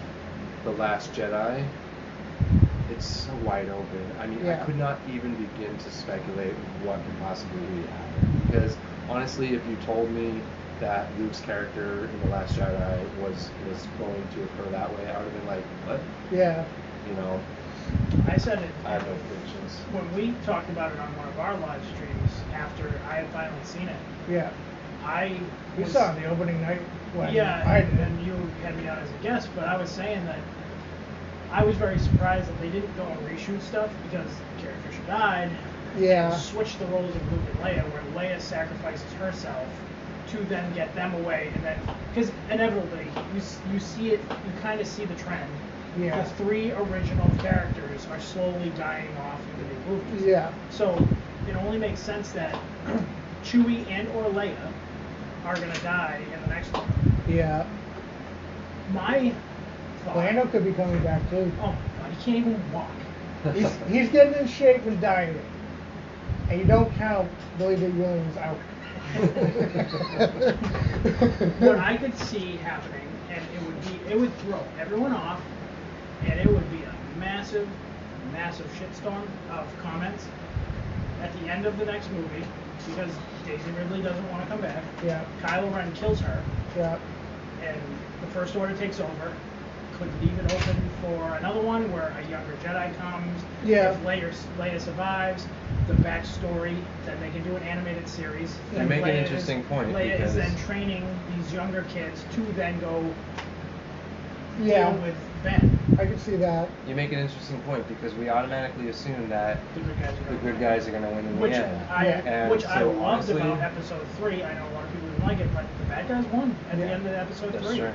[SPEAKER 2] The Last Jedi, it's so wide open. I mean,
[SPEAKER 1] Yeah.
[SPEAKER 2] I could not even begin to speculate what could possibly happen. Because honestly, if you told me that Luke's character in The Last Jedi was going to occur that way, I would have been like, what?
[SPEAKER 1] Yeah.
[SPEAKER 2] You know,
[SPEAKER 4] I said it
[SPEAKER 2] I have no predictions.
[SPEAKER 4] when we talked about it on one of our live streams after I had finally seen it.
[SPEAKER 1] Yeah.
[SPEAKER 4] I
[SPEAKER 1] We
[SPEAKER 4] was-
[SPEAKER 1] saw it the opening night. When
[SPEAKER 4] Yeah,
[SPEAKER 1] I
[SPEAKER 4] and,
[SPEAKER 1] did.
[SPEAKER 4] and you had me on as a guest, but I was saying that I was very surprised that they didn't go and reshoot stuff because Carrie Fisher died,
[SPEAKER 1] Yeah.
[SPEAKER 4] and switch the roles of Luke and Leia, where Leia sacrifices herself to then get them away, and then because inevitably you see it, you kind of see the trend.
[SPEAKER 1] Yeah.
[SPEAKER 4] The 3 original characters are slowly dying off in the new movies.
[SPEAKER 1] Yeah.
[SPEAKER 4] So it only makes sense that Chewie and or Leia are gonna die in the next one.
[SPEAKER 1] Yeah.
[SPEAKER 4] My thought.
[SPEAKER 1] Lando could be coming back too.
[SPEAKER 4] Oh my god, he can't even walk.
[SPEAKER 1] He's getting in shape and dieting. And you don't count Billy D. Williams out.
[SPEAKER 4] What I could see happening, and it would throw everyone off, and it would be a massive, massive shitstorm of comments at the end of the next movie, because Daisy Ridley doesn't want to come back.
[SPEAKER 1] Yeah.
[SPEAKER 4] Kylo Ren kills her,
[SPEAKER 1] Yeah.
[SPEAKER 4] and the First Order takes over. Could leave it open for another one where a younger Jedi comes.
[SPEAKER 1] Yeah.
[SPEAKER 4] If Leia survives, the backstory, then they can do an animated series.
[SPEAKER 2] You
[SPEAKER 4] Then
[SPEAKER 2] make an
[SPEAKER 4] Leia
[SPEAKER 2] interesting point,
[SPEAKER 4] Leia
[SPEAKER 2] because
[SPEAKER 4] is then training these younger kids to then go
[SPEAKER 1] Yeah.
[SPEAKER 4] deal with Ben.
[SPEAKER 1] I could see that.
[SPEAKER 2] You make an interesting point because we automatically assume that
[SPEAKER 4] The good guys are
[SPEAKER 2] the
[SPEAKER 4] gonna
[SPEAKER 2] good
[SPEAKER 4] win.
[SPEAKER 2] guys are going to win in
[SPEAKER 4] Which
[SPEAKER 2] the end.
[SPEAKER 4] I
[SPEAKER 2] And
[SPEAKER 4] which I
[SPEAKER 2] so
[SPEAKER 4] loved
[SPEAKER 2] honestly-
[SPEAKER 4] about Episode 3. I know a lot of people didn't like it, but the bad guys won at the
[SPEAKER 1] Yeah.
[SPEAKER 4] end of Episode
[SPEAKER 2] That's
[SPEAKER 4] 3.
[SPEAKER 2] true.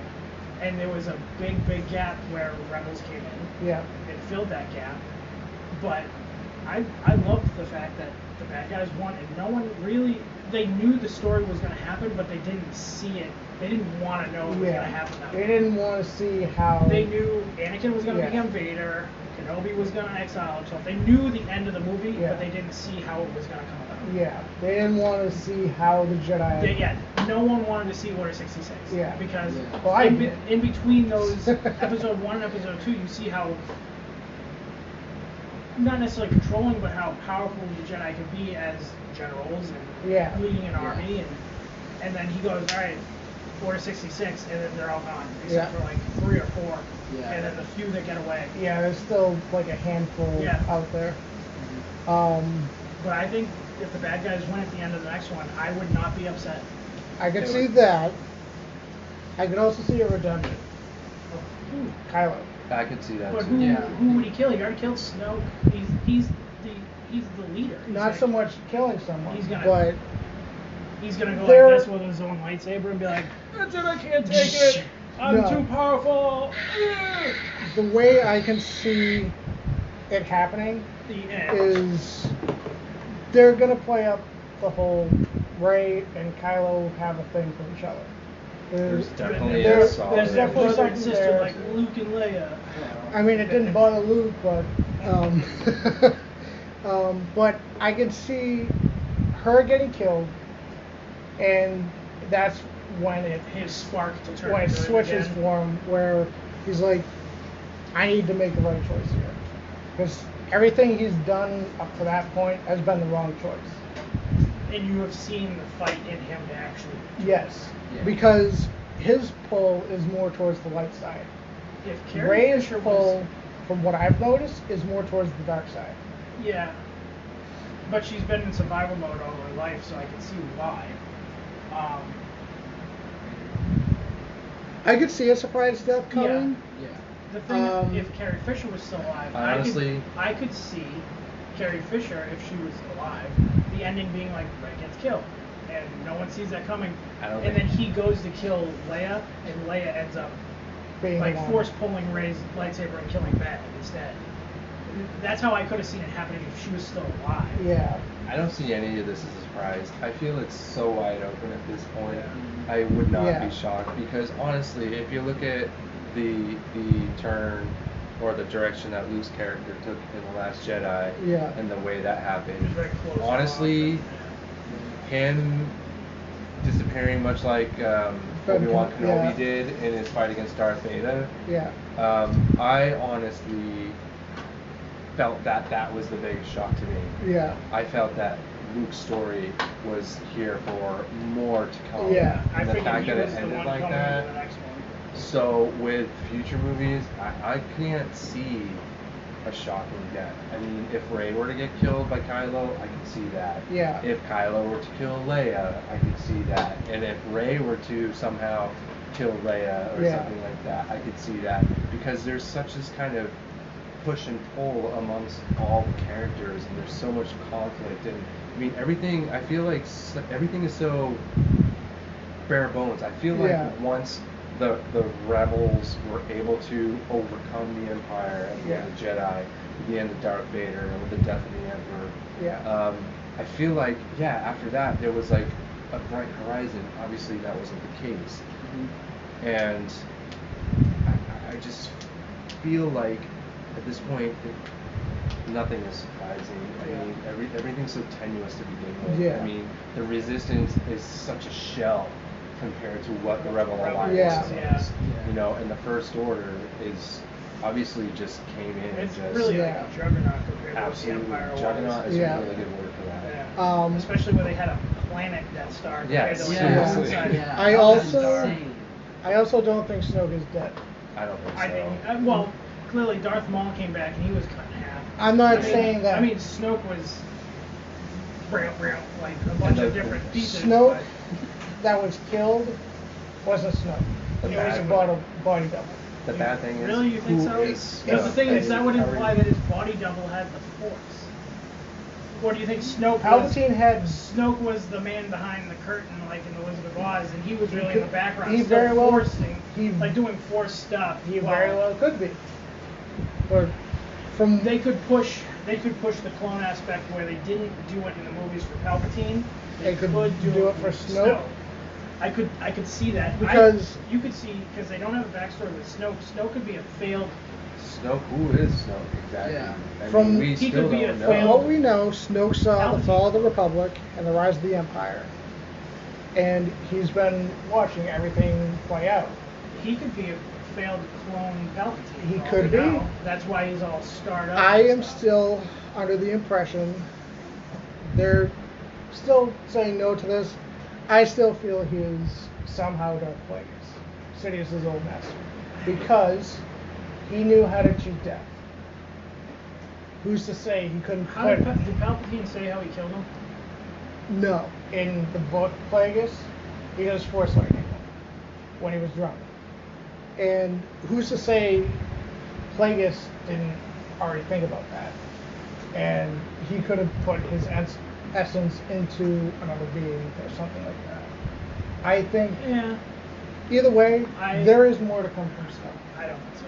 [SPEAKER 4] And there was a big, big gap where Rebels came in.
[SPEAKER 1] Yeah.
[SPEAKER 4] It filled that gap. But I loved the fact that the bad guys won, and no one really, they knew the story was going to happen, but they didn't see it. They didn't want to know it was going to happen that
[SPEAKER 1] They
[SPEAKER 4] way.
[SPEAKER 1] didn't want to see how.
[SPEAKER 4] They knew Anakin was going to
[SPEAKER 1] Yeah.
[SPEAKER 4] become Vader, Kenobi was going to exile himself. They knew the end of the movie,
[SPEAKER 1] Yeah.
[SPEAKER 4] but they didn't see how it was going to come about.
[SPEAKER 1] Yeah. They didn't want to see how the Jedi.
[SPEAKER 4] Yeah, no one wanted to see Order 66.
[SPEAKER 1] Yeah.
[SPEAKER 4] Because
[SPEAKER 3] Yeah.
[SPEAKER 1] Well, I
[SPEAKER 4] in,
[SPEAKER 1] did.
[SPEAKER 4] in between those episode 1 and episode 2, you see how, not necessarily controlling, but how powerful the Jedi can be as generals and
[SPEAKER 1] Yeah.
[SPEAKER 4] leading an
[SPEAKER 3] Yeah.
[SPEAKER 4] army. And then he goes, all right, Order 66, and then they're all gone, except
[SPEAKER 1] Yeah.
[SPEAKER 4] for like 3 or 4.
[SPEAKER 3] Yeah.
[SPEAKER 4] And then the few that get away.
[SPEAKER 1] Yeah, there's still like a handful
[SPEAKER 4] Yeah.
[SPEAKER 1] out there.
[SPEAKER 4] But I think if the bad guys win at the end of the next one, I would not be upset.
[SPEAKER 1] I could
[SPEAKER 2] They
[SPEAKER 1] see
[SPEAKER 2] would-
[SPEAKER 1] that. I could also see a redundant. Kylo.
[SPEAKER 2] I could see that
[SPEAKER 4] But
[SPEAKER 2] too.
[SPEAKER 4] who would he kill? He already killed Snoke. He's the leader. He's
[SPEAKER 1] Not
[SPEAKER 4] gonna-
[SPEAKER 1] so much killing someone,
[SPEAKER 4] He's gonna-
[SPEAKER 1] but
[SPEAKER 4] He's gonna go
[SPEAKER 1] There-
[SPEAKER 4] like this with his own lightsaber and be like, "That's it, I can't take it. I'm
[SPEAKER 1] No.
[SPEAKER 4] too powerful."
[SPEAKER 1] the way I can see it happening
[SPEAKER 4] Yeah.
[SPEAKER 1] is they're gonna play up the whole Rey and Kylo have a thing for each other.
[SPEAKER 2] There's definitely
[SPEAKER 1] There-
[SPEAKER 2] a solid.
[SPEAKER 1] there's definitely
[SPEAKER 4] brother and
[SPEAKER 1] something
[SPEAKER 4] sister
[SPEAKER 1] there.
[SPEAKER 4] like Luke and Leia.
[SPEAKER 1] I mean, it didn't bother Luke, but but I can see her getting killed, and that's when it
[SPEAKER 4] His spark to turn
[SPEAKER 1] when it
[SPEAKER 4] into it
[SPEAKER 1] switches
[SPEAKER 4] again.
[SPEAKER 1] for him, where he's like, I need to make the right choice here, because everything he's done up to that point has been the wrong choice.
[SPEAKER 4] And you have seen the fight in him to actually.
[SPEAKER 1] Yes,
[SPEAKER 3] Yeah.
[SPEAKER 1] because his pull is more towards the light side.
[SPEAKER 4] If Carrie
[SPEAKER 1] Rey's
[SPEAKER 4] Fisher
[SPEAKER 1] pull,
[SPEAKER 4] was,
[SPEAKER 1] from what I've noticed, is more towards the dark side.
[SPEAKER 4] yeah, but she's been in survival mode all her life, so I can see why.
[SPEAKER 1] I could see a surprise death coming.
[SPEAKER 3] Yeah.
[SPEAKER 4] The thing,
[SPEAKER 1] Um,
[SPEAKER 4] if Carrie Fisher was still alive,
[SPEAKER 2] Honestly-
[SPEAKER 4] I could see Carrie Fisher, if she was alive, the ending being like Rey gets killed, and no one sees that coming,
[SPEAKER 2] I don't
[SPEAKER 4] and
[SPEAKER 2] think-
[SPEAKER 4] then he goes to kill Leia, and Leia ends up
[SPEAKER 1] Being
[SPEAKER 4] like
[SPEAKER 1] the one.
[SPEAKER 4] force pulling Rey's lightsaber and killing Ben instead. That's how I could have seen it happening if she was still alive.
[SPEAKER 1] Yeah.
[SPEAKER 2] I don't see any of this as a surprise. I feel it's so wide open at this point. I would not
[SPEAKER 1] Yeah.
[SPEAKER 2] be shocked because honestly, if you look at the turn or the direction that Luke's character took in The Last Jedi
[SPEAKER 1] Yeah.
[SPEAKER 2] and the way that happened,
[SPEAKER 4] It was very close.
[SPEAKER 2] honestly, him disappearing much like Obi-Wan
[SPEAKER 1] Yeah.
[SPEAKER 2] Kenobi did in his fight against Darth Vader,
[SPEAKER 1] Yeah.
[SPEAKER 2] I honestly felt that was the biggest shock to me.
[SPEAKER 1] Yeah.
[SPEAKER 2] I felt that Luke's story was here for more to come.
[SPEAKER 1] Yeah,
[SPEAKER 4] I
[SPEAKER 2] and the
[SPEAKER 4] figured
[SPEAKER 2] fact
[SPEAKER 4] he
[SPEAKER 2] that it
[SPEAKER 4] was the
[SPEAKER 2] ended
[SPEAKER 4] one
[SPEAKER 2] like
[SPEAKER 4] coming
[SPEAKER 2] that.
[SPEAKER 4] in the next one.
[SPEAKER 2] So with future movies, I can't see a shocking death. I mean, if Rey were to get killed by Kylo, I could see that.
[SPEAKER 1] Yeah.
[SPEAKER 2] If Kylo were to kill Leia, I could see that. And if Rey were to somehow kill Leia or
[SPEAKER 1] Yeah.
[SPEAKER 2] something like that, I could see that. Because there's such this kind of push and pull amongst all the characters, and there's so much conflict. And I mean, everything. I feel like everything is so bare bones. I feel like once the rebels were able to overcome the Empire at the end of Jedi, at the end of Darth Vader, and with the death of the Emperor. I feel like after that there was like a bright horizon. Obviously that wasn't the case, and I just feel like at this point nothing is surprising. I mean, everything's so tenuous to begin with. I mean, the Resistance is such a shell compared to what the Rebel Alliance is. You know, and the First Order is obviously just came in.
[SPEAKER 4] It's
[SPEAKER 2] and just
[SPEAKER 4] really like a juggernaut compared to what the
[SPEAKER 2] absolutely.
[SPEAKER 4] Empire was.
[SPEAKER 2] Juggernaut is a really good word for that.
[SPEAKER 4] Yeah. Especially where they had a planet Death Star.
[SPEAKER 1] I also don't think Snoke is dead.
[SPEAKER 2] I don't think so.
[SPEAKER 4] I think well, clearly Darth Maul came back and he was cut in half.
[SPEAKER 1] I'm not saying that.
[SPEAKER 4] I mean, Snoke was like a bunch of different pieces.
[SPEAKER 1] Snoke that was killed wasn't Snoke. It was a body double.
[SPEAKER 2] The bad thing is,
[SPEAKER 4] really, you think so? Because the thing is, that would imply that his body double had the Force. Or do you think Snoke was the man behind the curtain, like in The Wizard of Oz, and he was really in the background,
[SPEAKER 1] he very well
[SPEAKER 4] like doing Force stuff?
[SPEAKER 1] He very well could be. But
[SPEAKER 4] they could push the clone aspect where they didn't do it in the movies for Palpatine. They could do it for Snoke. I could see that because you could see because they don't have a backstory with Snoke. Snoke could be a failed.
[SPEAKER 2] Snoke, who is Snoke exactly?
[SPEAKER 1] Yeah.
[SPEAKER 2] From
[SPEAKER 1] what we know, Snoke saw the fall of the Republic and the rise of the Empire, and he's been watching everything play out.
[SPEAKER 4] He could be a failed clone Palpatine.
[SPEAKER 1] He could be.
[SPEAKER 4] Now. That's why he's all starred up.
[SPEAKER 1] I am still under the impression they're still saying no to this. I still feel he is somehow Darth Plagueis, Sidious's old master, because he knew how to cheat death. Who's to say he couldn't?
[SPEAKER 4] Did Palpatine say how he killed him?
[SPEAKER 1] No. In the book Plagueis, he does Force lightning when he was drunk. And who's to say Plagueis didn't already think about that? And he could have put his essence into another being or something like that. I think.
[SPEAKER 4] Yeah.
[SPEAKER 1] Either way, there is more to come from Snoke.
[SPEAKER 4] I don't think so.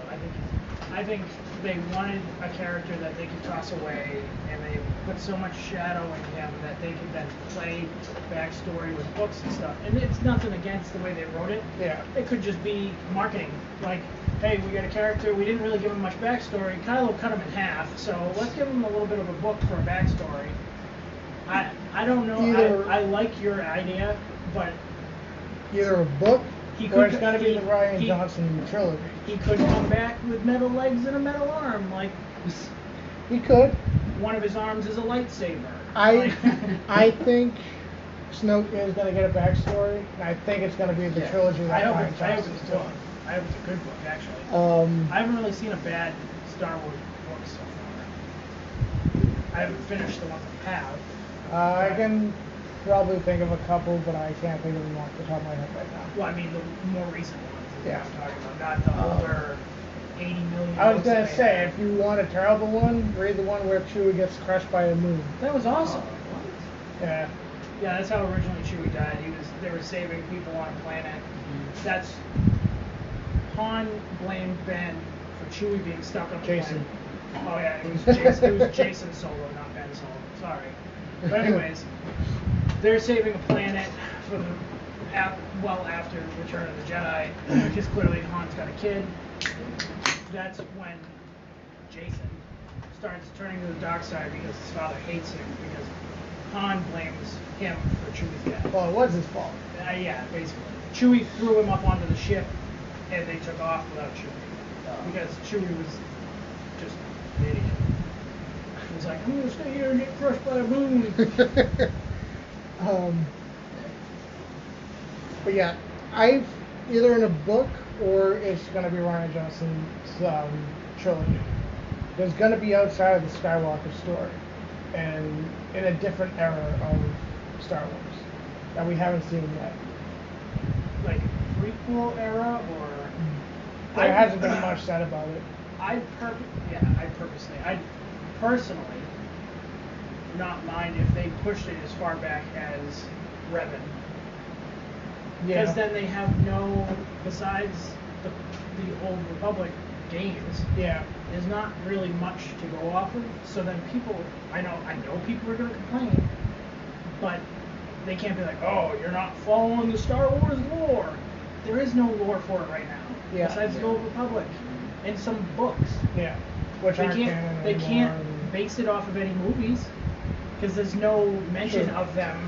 [SPEAKER 4] I think they wanted a character that they could toss away, and they put so much shadow in him that they could then play backstory with books and stuff. And it's nothing against the way they wrote it.
[SPEAKER 1] Yeah.
[SPEAKER 4] It could just be marketing. Like, hey, we got a character, we didn't really give him much backstory. Kylo cut him in half, so let's give him a little bit of a book for a backstory. I don't know. I like your idea, but
[SPEAKER 1] either a book or it's got to be the Rian Johnson trilogy.
[SPEAKER 4] He could come back with metal legs and a metal arm, like
[SPEAKER 1] he could.
[SPEAKER 4] One of his arms is a lightsaber.
[SPEAKER 1] I think Snoke is going to get a backstory, and I think it's going to be the trilogy that Rian Johnson's doing.
[SPEAKER 4] I hope it's a good book, actually. I haven't really seen a bad Star Wars book so far. I haven't finished the ones I have.
[SPEAKER 1] I can probably think of a couple, but I can't think of them off the top of my head right now.
[SPEAKER 4] Well, I mean, the more recent ones. I'm talking about, not the older 80 million.
[SPEAKER 1] I was going to say, if you want a terrible one, read the one where Chewie gets crushed by a moon.
[SPEAKER 4] That was awesome.
[SPEAKER 1] Yeah.
[SPEAKER 4] Yeah, that's how originally Chewie died. They were saving people on a planet. That's Han blamed Ben for Chewie being stuck on the
[SPEAKER 1] Jason.
[SPEAKER 4] planet. Oh yeah, it was Jason. It was Jason Solo, not Ben Solo. Sorry. But anyways, they're saving a planet for the after Return of the Jedi, because clearly Han's got a kid. That's when Jason starts turning to the dark side because his father hates him, because Han blames him for Chewie's death.
[SPEAKER 1] Well, it was his fault.
[SPEAKER 4] Yeah, basically. Chewie threw him up onto the ship, and they took off without Chewie. Because Chewie was just an idiot. He was like, I'm going to stay here and get crushed by a moon.
[SPEAKER 1] But yeah, either in a book or it's going to be Rian Johnson's trilogy. There's going to be outside of the Skywalker story and in a different era of Star Wars that we haven't seen yet.
[SPEAKER 4] Like prequel era, or
[SPEAKER 1] there hasn't been much said about it.
[SPEAKER 4] I purpose thing. I personally not mind if they pushed it as far back as Revan. Because then they have no, besides the Old Republic games, there's not really much to go off of. So then people, I know people are going to complain, but they can't be like, oh, you're not following the Star Wars lore. There is no lore for it right now, besides the Old Republic and some books.
[SPEAKER 1] Yeah. Which
[SPEAKER 4] They
[SPEAKER 1] aren't
[SPEAKER 4] can't.
[SPEAKER 1] canon
[SPEAKER 4] They
[SPEAKER 1] anymore,
[SPEAKER 4] can't
[SPEAKER 1] and-
[SPEAKER 4] base it off of any movies because there's no mention
[SPEAKER 1] Sure.
[SPEAKER 4] of them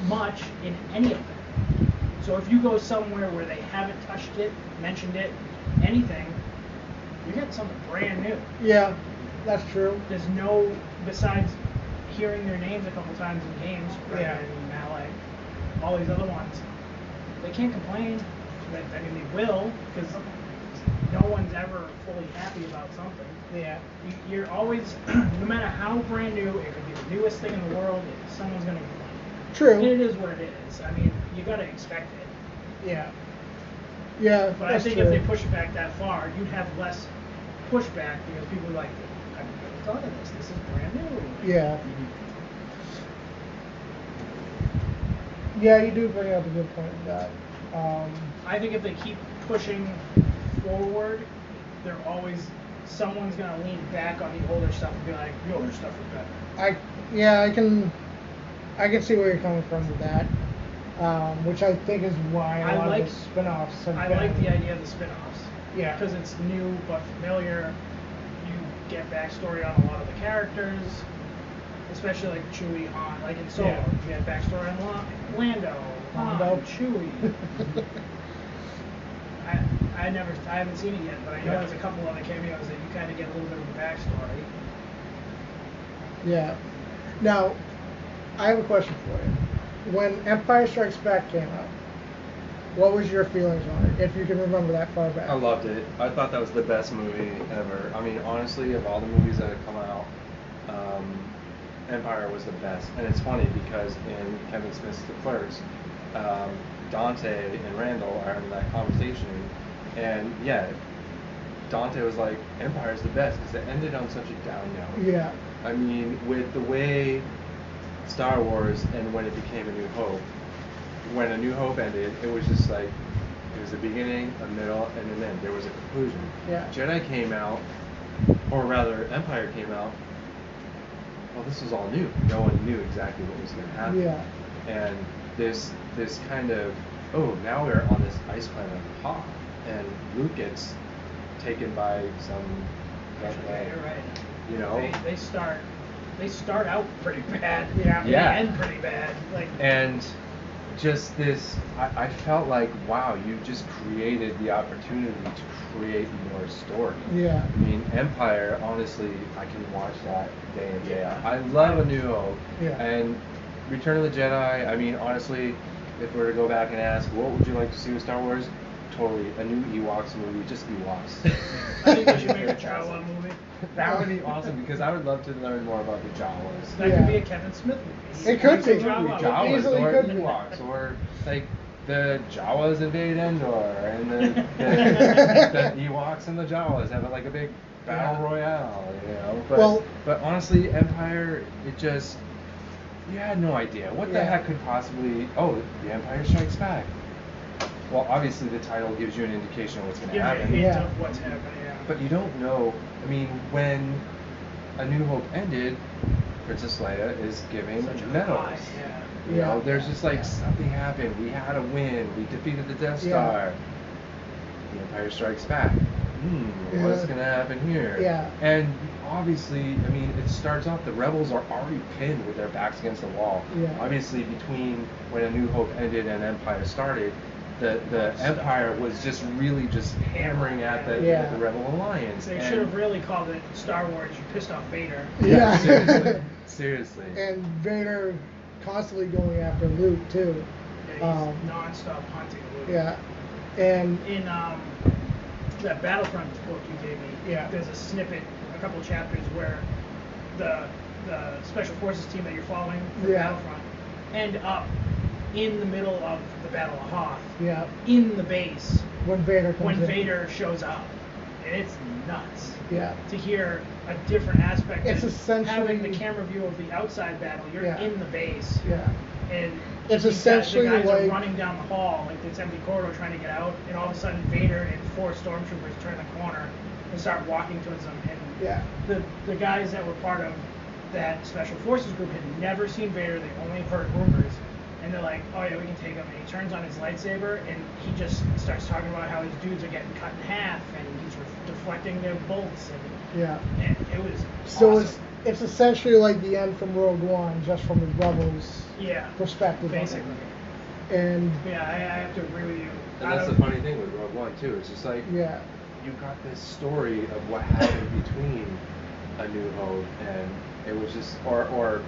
[SPEAKER 4] much in any of them. So if you go somewhere where they haven't touched it, mentioned it, anything, you get something brand new.
[SPEAKER 1] Yeah, that's true.
[SPEAKER 4] There's no, besides hearing their names a couple times in games,
[SPEAKER 1] Yeah.
[SPEAKER 4] and Malak, all these other ones, they can't complain. I mean, they will, because no one's ever fully happy about something.
[SPEAKER 1] Yeah.
[SPEAKER 4] You're always, no matter how brand new, it could be the newest thing in the world, someone's going to complain.
[SPEAKER 1] True.
[SPEAKER 4] And it is what it is. I mean, you got to expect it.
[SPEAKER 1] Yeah. Yeah,
[SPEAKER 4] But I
[SPEAKER 1] that's
[SPEAKER 4] think
[SPEAKER 1] true.
[SPEAKER 4] if they push it back that far, you'd have less pushback because people are like, I've never thought of this. This is brand new.
[SPEAKER 1] Yeah. Yeah, you do bring up a good point with that.
[SPEAKER 4] I think if they keep pushing forward, they're always, someone's going to lean back on the older stuff and be like, the older stuff is better.
[SPEAKER 1] I can see where you're coming from with that, which I think is why a lot of the spin-offs have
[SPEAKER 4] I
[SPEAKER 1] been.
[SPEAKER 4] like the idea of the spin-offs.
[SPEAKER 1] Yeah.
[SPEAKER 4] Because it's new but familiar. You get backstory on a lot of the characters, especially like Chewie, Han. Like in Solo,
[SPEAKER 1] Yeah.
[SPEAKER 4] you had backstory on Lando, Han,
[SPEAKER 1] Lando.
[SPEAKER 4] Chewie. I haven't seen it yet, but I know
[SPEAKER 1] Yeah.
[SPEAKER 4] there's a couple other cameos that you kind of get a little bit of a backstory.
[SPEAKER 1] Yeah. Now, I have a question for you. When Empire Strikes Back came out, what was your feelings on it, if you can remember that far back?
[SPEAKER 2] I loved it. I thought that was the best movie ever. I mean, honestly, of all the movies that have come out, Empire was the best. And it's funny because in Kevin Smith's The Clerks, Dante and Randall are having that conversation, and yeah, Dante was like, Empire's the best because it ended on such a down note.
[SPEAKER 1] Yeah.
[SPEAKER 2] I mean, with the way Star Wars and when it became A New Hope, when A New Hope ended, it was just like, it was the beginning, a middle, and an end. There was a conclusion.
[SPEAKER 1] Yeah.
[SPEAKER 2] Jedi came out, or rather, Empire came out. Well, this was all new. No one knew exactly what was going to happen.
[SPEAKER 1] Yeah.
[SPEAKER 2] And this kind of, oh, now we're on this ice planet Hoth, and Luke gets taken by some.
[SPEAKER 4] Yeah, you're right.
[SPEAKER 2] You know.
[SPEAKER 4] They start out pretty bad.
[SPEAKER 1] Yeah.
[SPEAKER 4] And
[SPEAKER 2] Yeah.
[SPEAKER 4] they end pretty bad. Like.
[SPEAKER 2] And just this, I felt like, wow, you just created the opportunity to create more story.
[SPEAKER 1] Yeah.
[SPEAKER 2] I mean, Empire, honestly, I can watch that day in, day out. I love A New Hope.
[SPEAKER 1] Yeah.
[SPEAKER 2] And Return of the Jedi, I mean, honestly, if we were to go back and ask, what would you like to see with Star Wars? Totally, a new Ewoks movie, just Ewoks.
[SPEAKER 4] I think they should make a Jawa movie.
[SPEAKER 2] That would be awesome, because I would love to learn more about the Jawas.
[SPEAKER 4] That
[SPEAKER 1] Yeah.
[SPEAKER 4] could be a Kevin Smith movie.
[SPEAKER 1] It could be.
[SPEAKER 4] Jawa.
[SPEAKER 2] Jawas
[SPEAKER 1] Easily
[SPEAKER 2] or
[SPEAKER 1] could be.
[SPEAKER 2] Ewoks, or like the Jawas invade Endor, and the Ewoks and the Jawas have like a big battle
[SPEAKER 1] Yeah.
[SPEAKER 2] royale, you know. But honestly, Empire, it just, you had no idea what the
[SPEAKER 1] Yeah.
[SPEAKER 2] heck could possibly. Oh, the Empire Strikes Back. Well, obviously the title gives you an indication of what's going to
[SPEAKER 4] Give you a
[SPEAKER 2] happen.
[SPEAKER 4] hint
[SPEAKER 1] Yeah.
[SPEAKER 4] of what's happening. Yeah.
[SPEAKER 2] But you don't know. I mean, when A New Hope ended, Princess Leia is giving
[SPEAKER 4] Such a
[SPEAKER 2] medals.
[SPEAKER 4] high, yeah.
[SPEAKER 2] You know,
[SPEAKER 1] Yeah.
[SPEAKER 2] there's just like something happened. We had a win. We defeated the Death
[SPEAKER 1] Yeah.
[SPEAKER 2] Star. The Empire Strikes Back. What's
[SPEAKER 1] Yeah.
[SPEAKER 2] gonna happen here?
[SPEAKER 1] Yeah.
[SPEAKER 2] And obviously, I mean, it starts off. The rebels are already pinned with their backs against the wall.
[SPEAKER 1] Yeah.
[SPEAKER 2] Obviously, between when A New Hope ended and Empire started, the Empire was just really just hammering at the
[SPEAKER 1] Yeah.
[SPEAKER 2] Rebel Alliance.
[SPEAKER 4] They
[SPEAKER 2] And-
[SPEAKER 4] should have really called it Star Wars. You pissed off Vader.
[SPEAKER 1] Yeah.
[SPEAKER 2] seriously. Seriously.
[SPEAKER 1] And Vader constantly going after Luke too.
[SPEAKER 4] Yeah, he's non-stop hunting Luke.
[SPEAKER 1] Yeah. And
[SPEAKER 4] In that Battlefront book you gave me,
[SPEAKER 1] Yeah.
[SPEAKER 4] there's a snippet, a couple chapters where the special forces team that you're following from
[SPEAKER 1] Yeah.
[SPEAKER 4] Battlefront end up in the middle of the Battle of Hoth,
[SPEAKER 1] yeah,
[SPEAKER 4] in the base,
[SPEAKER 1] when Vader comes
[SPEAKER 4] when
[SPEAKER 1] in.
[SPEAKER 4] Vader shows up, and it's nuts.
[SPEAKER 1] Yeah.
[SPEAKER 4] to hear a different aspect.
[SPEAKER 1] It's
[SPEAKER 4] than
[SPEAKER 1] essentially
[SPEAKER 4] having the camera view of the outside battle. You're
[SPEAKER 1] Yeah.
[SPEAKER 4] in the base.
[SPEAKER 1] Yeah.
[SPEAKER 4] And
[SPEAKER 1] It's
[SPEAKER 4] the
[SPEAKER 1] essentially
[SPEAKER 4] guys are
[SPEAKER 1] like-
[SPEAKER 4] running down the hall, like this empty corridor, trying to get out, and all of a sudden Vader and 4 stormtroopers turn the corner and start walking towards them. And
[SPEAKER 1] Yeah.
[SPEAKER 4] the guys that were part of that special forces group had never seen Vader. They only heard rumors, and they're like, "Oh yeah, we can take him." And he turns on his lightsaber, and he just starts talking about how his dudes are getting cut in half, and he's deflecting their bolts,
[SPEAKER 1] Yeah.
[SPEAKER 4] and it was
[SPEAKER 1] So
[SPEAKER 4] awesome.
[SPEAKER 1] it's essentially like the end from Rogue One, just from the Rebels'
[SPEAKER 4] Yeah,
[SPEAKER 1] perspective. on it.
[SPEAKER 4] basically.
[SPEAKER 1] And
[SPEAKER 4] Yeah, I have to agree with you.
[SPEAKER 2] And that's the funny thing with Rogue One too. It's just like
[SPEAKER 1] yeah,
[SPEAKER 2] you got this story of what happened between A New Hope and it was just or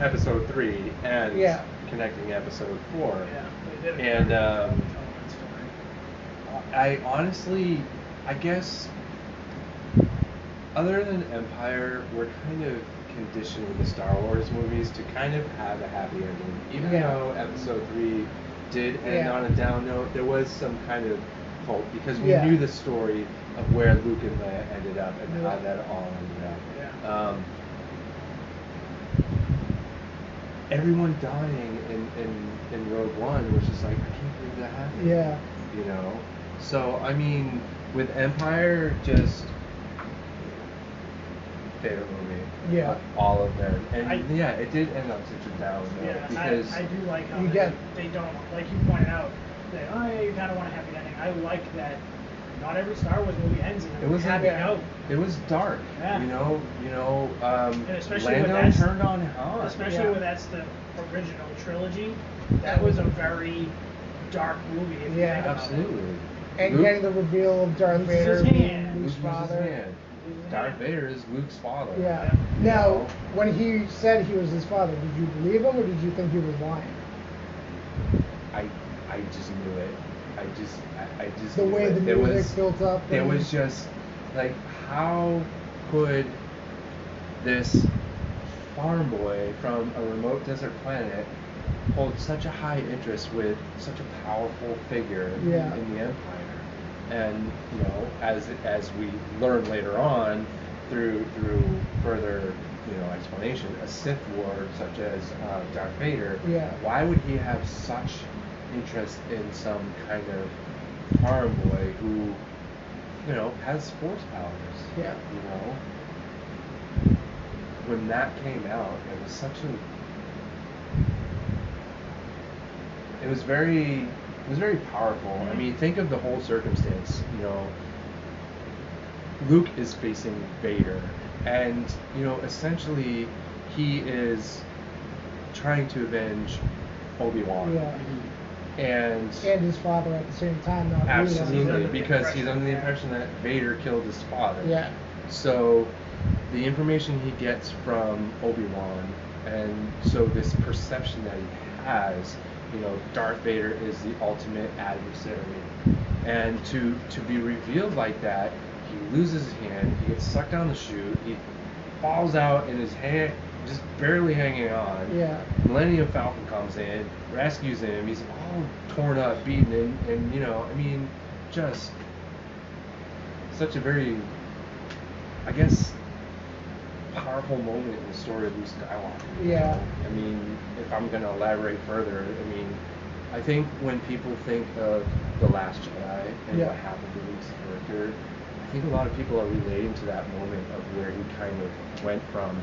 [SPEAKER 2] Episode 3 and
[SPEAKER 1] Yeah.
[SPEAKER 2] connecting Episode 4.
[SPEAKER 4] Yeah, they did it.
[SPEAKER 2] And
[SPEAKER 4] Telling that story.
[SPEAKER 2] I honestly, I guess, other than Empire, we're kind of conditioned with the Star Wars movies to kind of have a happy ending. Even
[SPEAKER 1] Yeah.
[SPEAKER 2] though Episode 3 did end
[SPEAKER 1] Yeah.
[SPEAKER 2] on a down note, there was some kind of hope because we
[SPEAKER 1] Yeah.
[SPEAKER 2] knew the story of where Luke and Leia ended up and how
[SPEAKER 1] Yeah.
[SPEAKER 2] that all ended up.
[SPEAKER 4] Yeah.
[SPEAKER 2] Everyone dying in Rogue One was just like, I can't believe that happened.
[SPEAKER 1] yeah,
[SPEAKER 2] You know? So, I mean, with Empire, just favorite movie.
[SPEAKER 1] Yeah.
[SPEAKER 2] Of all of them. And
[SPEAKER 4] I-
[SPEAKER 2] yeah, it did end on such a down note
[SPEAKER 4] Yeah,
[SPEAKER 2] because
[SPEAKER 4] I do like how
[SPEAKER 1] You get-
[SPEAKER 4] they don't, like you pointed out, that, oh yeah, you kind of want a happy ending. I like that not every Star Wars movie ends in
[SPEAKER 2] it
[SPEAKER 4] a
[SPEAKER 2] was
[SPEAKER 4] happy
[SPEAKER 1] yeah.
[SPEAKER 4] note.
[SPEAKER 2] it was dark.
[SPEAKER 4] Yeah.
[SPEAKER 2] You know,
[SPEAKER 4] And especially when
[SPEAKER 2] Lando
[SPEAKER 4] that's-
[SPEAKER 2] turned on Han.
[SPEAKER 4] Especially
[SPEAKER 1] Yeah.
[SPEAKER 4] when that's the original trilogy. That was a very dark movie. If you
[SPEAKER 1] Yeah.
[SPEAKER 4] think about it.
[SPEAKER 2] Absolutely.
[SPEAKER 1] and
[SPEAKER 2] Luke
[SPEAKER 1] getting the reveal of Darth
[SPEAKER 4] Loses
[SPEAKER 1] Vader
[SPEAKER 4] his
[SPEAKER 1] being
[SPEAKER 4] hand.
[SPEAKER 1] Luke's
[SPEAKER 2] loses his
[SPEAKER 1] father.
[SPEAKER 2] hand. Darth Vader is Luke's father.
[SPEAKER 1] Yeah.
[SPEAKER 4] Yeah.
[SPEAKER 1] Now, when he said he was his father, did you believe him or did you think he was lying?
[SPEAKER 2] I just knew it. I just
[SPEAKER 1] The
[SPEAKER 2] knew
[SPEAKER 1] way
[SPEAKER 2] it.
[SPEAKER 1] the
[SPEAKER 2] There
[SPEAKER 1] music
[SPEAKER 2] was,
[SPEAKER 1] built up.
[SPEAKER 2] It
[SPEAKER 1] and-
[SPEAKER 2] was just like, how could this farm boy from a remote desert planet hold such a high interest with such a powerful figure
[SPEAKER 1] Yeah.
[SPEAKER 2] in the Empire? And you know, as we learn later on through further explanation, a Sith Lord such as Darth Vader,
[SPEAKER 1] Yeah.
[SPEAKER 2] why would he have such interest in some kind of farm boy who has force powers?
[SPEAKER 1] Yeah.
[SPEAKER 2] When that came out, it was such it was very powerful. I mean, think of the whole circumstance. Luke is facing Vader, and essentially he is trying to avenge Obi-Wan.
[SPEAKER 1] Yeah.
[SPEAKER 2] And
[SPEAKER 1] his father at the same time. Not
[SPEAKER 2] absolutely,
[SPEAKER 1] realizing.
[SPEAKER 2] because he's under the impression that Vader killed his father.
[SPEAKER 1] Yeah.
[SPEAKER 2] So the information he gets from Obi-Wan, and so this perception that he has, Darth Vader is the ultimate adversary. And to be revealed like that, he loses his hand, he gets sucked down the chute, he falls out and his hand just barely hanging on.
[SPEAKER 1] Yeah.
[SPEAKER 2] Millennium Falcon comes in, rescues him, he's all torn up, beaten, and just such a very, I guess, powerful moment in the story of Luke Skywalker.
[SPEAKER 1] Yeah.
[SPEAKER 2] I mean, if I'm going to elaborate further, I think when people think of The Last Jedi and
[SPEAKER 1] Yeah.
[SPEAKER 2] what happened to Luke's character, I think a lot of people are relating to that moment of where he kind of went from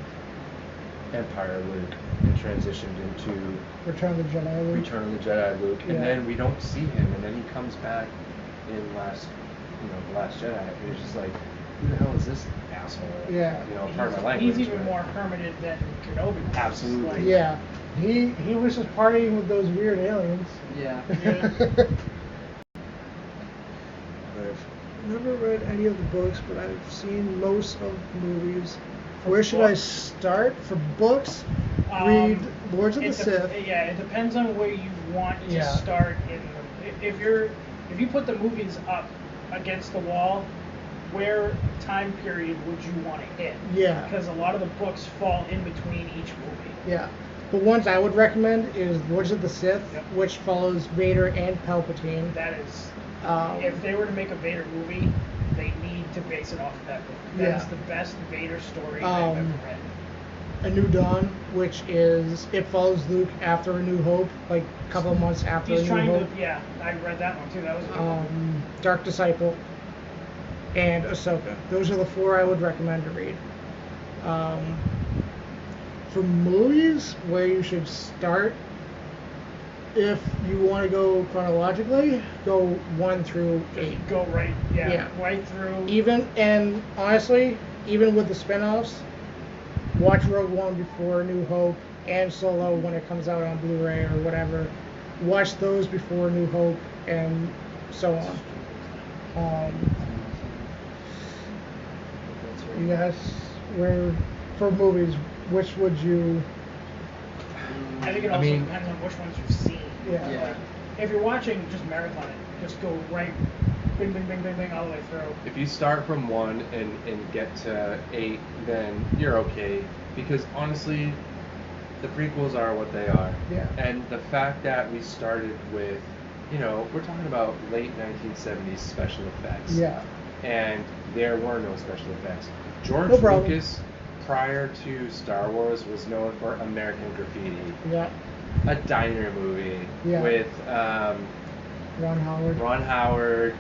[SPEAKER 2] Empire Luke and transitioned into
[SPEAKER 1] Return of the Jedi. Luke.
[SPEAKER 2] Return of the Jedi Luke,
[SPEAKER 1] Yeah.
[SPEAKER 2] and then we don't see him, and then he comes back in The Last Jedi, and it's just like, who the hell is this asshole?
[SPEAKER 1] Yeah.
[SPEAKER 2] Pardon my language.
[SPEAKER 4] He's even
[SPEAKER 2] but-
[SPEAKER 4] more hermited than Kenobi was.
[SPEAKER 2] Absolutely.
[SPEAKER 4] Like,
[SPEAKER 1] Yeah. He was just partying with those weird aliens.
[SPEAKER 3] Yeah.
[SPEAKER 1] I've never read any of the books, but I've seen most of the movies.
[SPEAKER 4] For
[SPEAKER 1] Where should I
[SPEAKER 4] books?
[SPEAKER 1] start? For books, read Lords of the
[SPEAKER 4] it
[SPEAKER 1] Sith.
[SPEAKER 4] Yeah, it depends on where you want to
[SPEAKER 1] Yeah.
[SPEAKER 4] start in the. If you put the movies up against the wall, where time period would you want to hit?
[SPEAKER 1] Yeah.
[SPEAKER 4] Because a lot of the books fall in between each movie.
[SPEAKER 1] Yeah. The ones I would recommend is Lords of the Sith,
[SPEAKER 4] Yep.
[SPEAKER 1] which follows Vader and Palpatine.
[SPEAKER 4] That is,
[SPEAKER 1] Um,
[SPEAKER 4] if they were to make a Vader movie, they need to base it off of that book.
[SPEAKER 1] Yeah.
[SPEAKER 4] That is the best Vader story I've ever read.
[SPEAKER 1] A New Dawn, which is it follows Luke after A New Hope, like a couple of months after
[SPEAKER 4] He's
[SPEAKER 1] A New
[SPEAKER 4] trying
[SPEAKER 1] Hope.
[SPEAKER 4] to, yeah, I read that one too. That was a good one.
[SPEAKER 1] Dark Disciple, and Ahsoka. Those are the 4 I would recommend to read. For movies, where you should start, if you want to go chronologically, go 1 through 8.
[SPEAKER 4] Go right, right through.
[SPEAKER 1] And honestly, even with the spin-offs, watch Rogue One before New Hope and Solo when it comes out on Blu-ray or whatever. Watch those before New Hope and so on. You guys, for movies, which would you?
[SPEAKER 4] I think it also depends on which ones you've seen.
[SPEAKER 1] Yeah.
[SPEAKER 4] Like, if you're watching, just marathon it. Just go right, bing, bing, bing, bing, bing, all the way through.
[SPEAKER 2] If you start from 1 and get to 8, then you're okay. Because honestly, the prequels are what they are.
[SPEAKER 1] Yeah.
[SPEAKER 2] And the fact that we started with, we're talking about late 1970s special effects.
[SPEAKER 1] Yeah.
[SPEAKER 2] And there were no special effects. George
[SPEAKER 1] No problem.
[SPEAKER 2] Lucas, prior to Star Wars, was known for American Graffiti.
[SPEAKER 1] Yeah.
[SPEAKER 2] A diner movie
[SPEAKER 1] Yeah.
[SPEAKER 2] with
[SPEAKER 1] Ron Howard.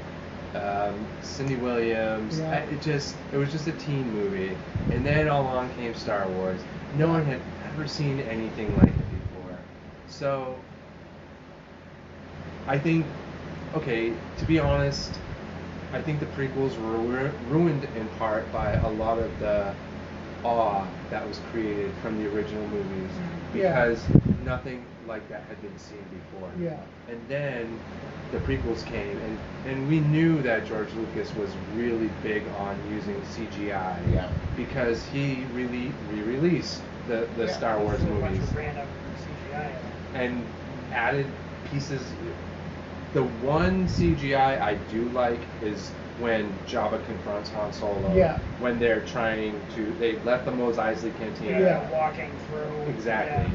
[SPEAKER 2] Cindy Williams.
[SPEAKER 1] Yeah.
[SPEAKER 2] It was just a teen movie. And then along came Star Wars. No one had ever seen anything like it before. So I think, to be honest, I think the prequels were ruined in part by a lot of the awe that was created from the original movies, because nothing like that had been seen before.
[SPEAKER 1] Yeah.
[SPEAKER 2] And then the prequels came, and we knew that George Lucas was really big on using CGI, because he really re-released the Star Wars
[SPEAKER 4] A bunch
[SPEAKER 2] movies
[SPEAKER 4] of random CGI.
[SPEAKER 2] and added pieces. The one CGI I do like is when Jabba confronts Han Solo.
[SPEAKER 1] Yeah.
[SPEAKER 2] When they're they left the Mos Eisley Cantina.
[SPEAKER 1] Yeah.
[SPEAKER 4] Walking through.
[SPEAKER 2] Exactly.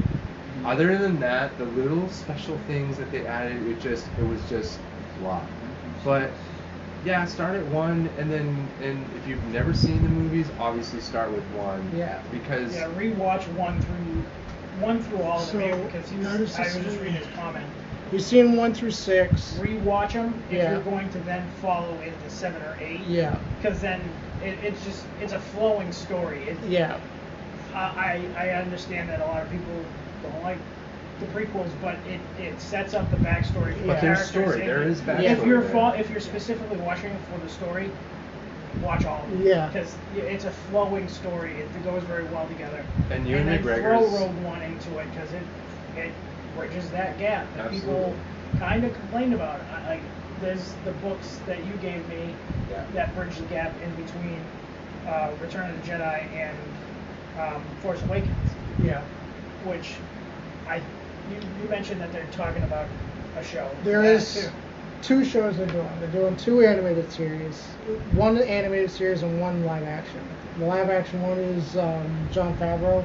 [SPEAKER 4] Yeah.
[SPEAKER 2] Other than that, the little special things that they added, it was just blah. But yeah, start at 1, and if you've never seen the movies, obviously start with 1.
[SPEAKER 1] Yeah.
[SPEAKER 2] Because
[SPEAKER 4] rewatch 1 through all of them,
[SPEAKER 1] So,
[SPEAKER 4] because I was just reading his comment.
[SPEAKER 1] You've seen 1 through 6.
[SPEAKER 4] Rewatch them if
[SPEAKER 1] Yeah.
[SPEAKER 4] you're going to then follow into 7 or 8.
[SPEAKER 1] Yeah.
[SPEAKER 4] Because then it's a flowing story.
[SPEAKER 1] Yeah.
[SPEAKER 4] I understand that a lot of people don't like the prequels, but it sets up the backstory for
[SPEAKER 1] But
[SPEAKER 4] the
[SPEAKER 2] there's
[SPEAKER 4] characters.
[SPEAKER 2] story. There is backstory.
[SPEAKER 4] If you're specifically watching it for the story, watch all of them.
[SPEAKER 1] Yeah.
[SPEAKER 4] Because it's a flowing story. It goes very well together.
[SPEAKER 2] And Ewan
[SPEAKER 4] then
[SPEAKER 2] McGregor's-
[SPEAKER 4] throw Rogue One into it, because it bridges that gap that
[SPEAKER 2] Absolutely.
[SPEAKER 4] people kind of complained about. There's the books that you gave me that bridge the gap in between Return of the Jedi and Force Awakens.
[SPEAKER 1] Yeah.
[SPEAKER 4] Which you mentioned that they're talking about a show.
[SPEAKER 1] There
[SPEAKER 4] Yeah,
[SPEAKER 1] is 2 shows they're doing. They're doing 2 animated series. 1 animated series and 1 live action. The live action one is Jon Favreau,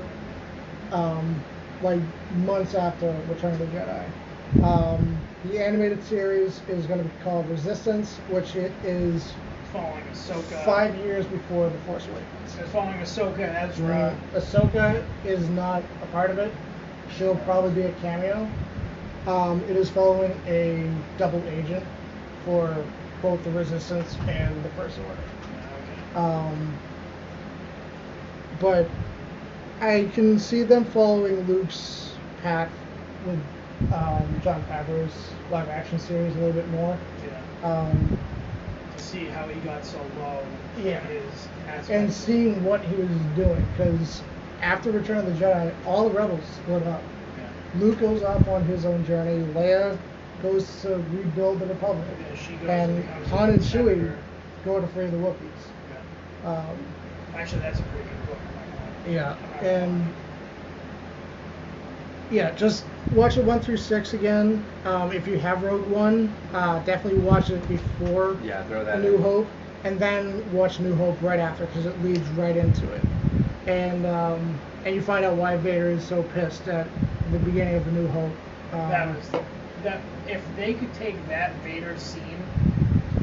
[SPEAKER 1] like months after Return of the Jedi. The animated series is going to be called Resistance, which it is
[SPEAKER 4] following Ahsoka.
[SPEAKER 1] 5 years before The Force Awakens.
[SPEAKER 4] They're following Ahsoka and Ezra.
[SPEAKER 1] Ahsoka is not a part of it. She'll probably be a cameo. It is following a double agent for both the Resistance and the First Order. But I can see them following Luke's path with Jon Favreau's live action series a little bit more.
[SPEAKER 4] Yeah. To see how he got so low.
[SPEAKER 1] Yeah.
[SPEAKER 4] In his aspect.
[SPEAKER 1] And seeing what he was doing, because after Return of the Jedi, all the rebels split up.
[SPEAKER 4] Yeah.
[SPEAKER 1] Luke goes off on his own journey. Leia goes to rebuild the Republic,
[SPEAKER 4] Yeah, she goes
[SPEAKER 1] and
[SPEAKER 4] and becomes
[SPEAKER 1] Han and
[SPEAKER 4] a
[SPEAKER 1] Chewie
[SPEAKER 4] senator.
[SPEAKER 1] go to free the Wookiees.
[SPEAKER 4] Yeah. Actually, that's a pretty good book.
[SPEAKER 1] Yeah, and yeah, just watch it 1 through 6 again. If you have Rogue One, definitely watch it before
[SPEAKER 2] throw that
[SPEAKER 1] A New
[SPEAKER 2] in.
[SPEAKER 1] Hope, and then watch New Hope right after, because it leads right into it. And you find out why Vader is so pissed at the beginning of A New Hope.
[SPEAKER 4] That if they could take that Vader scene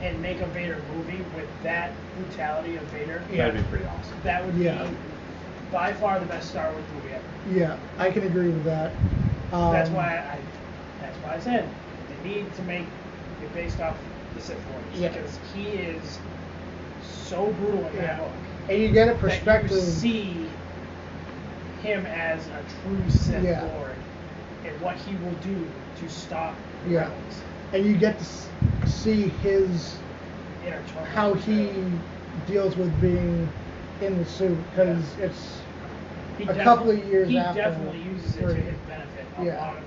[SPEAKER 4] and make a Vader movie with with that brutality of Vader,
[SPEAKER 2] That'd be pretty awesome.
[SPEAKER 4] that would
[SPEAKER 1] Yeah.
[SPEAKER 4] be by far the best Star Wars movie ever.
[SPEAKER 1] Yeah, I can agree with that.
[SPEAKER 4] That's why I said they need to make it based off the Sith Lord,
[SPEAKER 1] Yeah.
[SPEAKER 4] because he is so brutal in that book.
[SPEAKER 1] And you get a
[SPEAKER 4] That
[SPEAKER 1] perspective.
[SPEAKER 4] you see him as a true Sith
[SPEAKER 1] Yeah.
[SPEAKER 4] Lord and what he will do to stop
[SPEAKER 1] Yeah.
[SPEAKER 4] rebels.
[SPEAKER 1] And you get to see his
[SPEAKER 4] Inner turmoil.
[SPEAKER 1] how he deals with being in the suit, because it's
[SPEAKER 4] He
[SPEAKER 1] a couple of years
[SPEAKER 4] he
[SPEAKER 1] after.
[SPEAKER 4] definitely uses it to
[SPEAKER 1] three.
[SPEAKER 4] his benefit. A
[SPEAKER 1] Yeah.
[SPEAKER 4] lot of,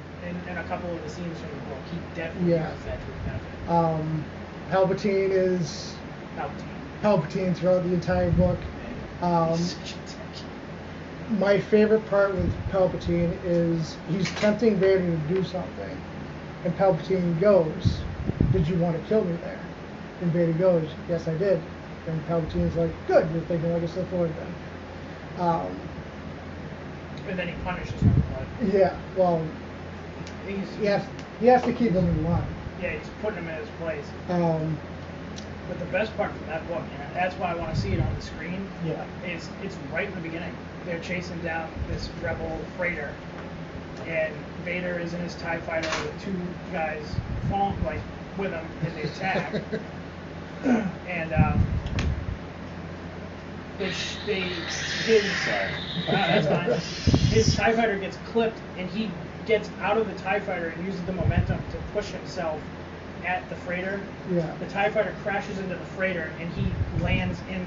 [SPEAKER 4] in a couple of the scenes from the book, he definitely
[SPEAKER 1] Yeah.
[SPEAKER 4] uses that to his benefit.
[SPEAKER 1] Palpatine is
[SPEAKER 4] Palpatine.
[SPEAKER 1] Palpatine throughout the entire book.
[SPEAKER 4] He's such a dick.
[SPEAKER 1] My favorite part with Palpatine is he's tempting Vader to do something, and Palpatine goes, "Did you want to kill me there?" And Vader goes, "Yes, I did." And Palpatine's like, "Good, you're thinking like a Sith Lord then."
[SPEAKER 4] And then he punishes him. But
[SPEAKER 1] Yeah, well, he has to keep him in line.
[SPEAKER 4] yeah, he's putting him in his place.
[SPEAKER 1] Um,
[SPEAKER 4] But the best part from that book, and that's why I want to see it on the screen,
[SPEAKER 1] Yeah.
[SPEAKER 4] is it's right in the beginning. They're chasing down this rebel freighter, and Vader is in his TIE fighter with two guys with him in the attack. And that's fine. His TIE fighter gets clipped, and he gets out of the TIE fighter and uses the momentum to push himself at the freighter.
[SPEAKER 1] Yeah.
[SPEAKER 4] The TIE fighter crashes into the freighter, and he lands in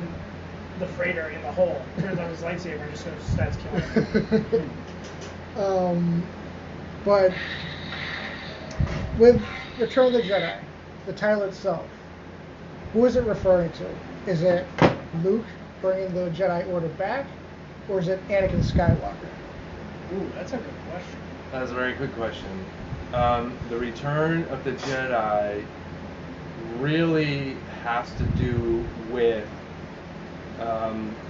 [SPEAKER 4] the freighter in the hole. Turns on his lightsaber and just sort of starts killing him.
[SPEAKER 1] But with Return of the Jedi, the title itself, who is it referring to? Is it Luke bringing the Jedi Order back, or is it Anakin Skywalker?
[SPEAKER 4] Ooh, that's a good question.
[SPEAKER 2] That's a very good question. The Return of the Jedi really has to do with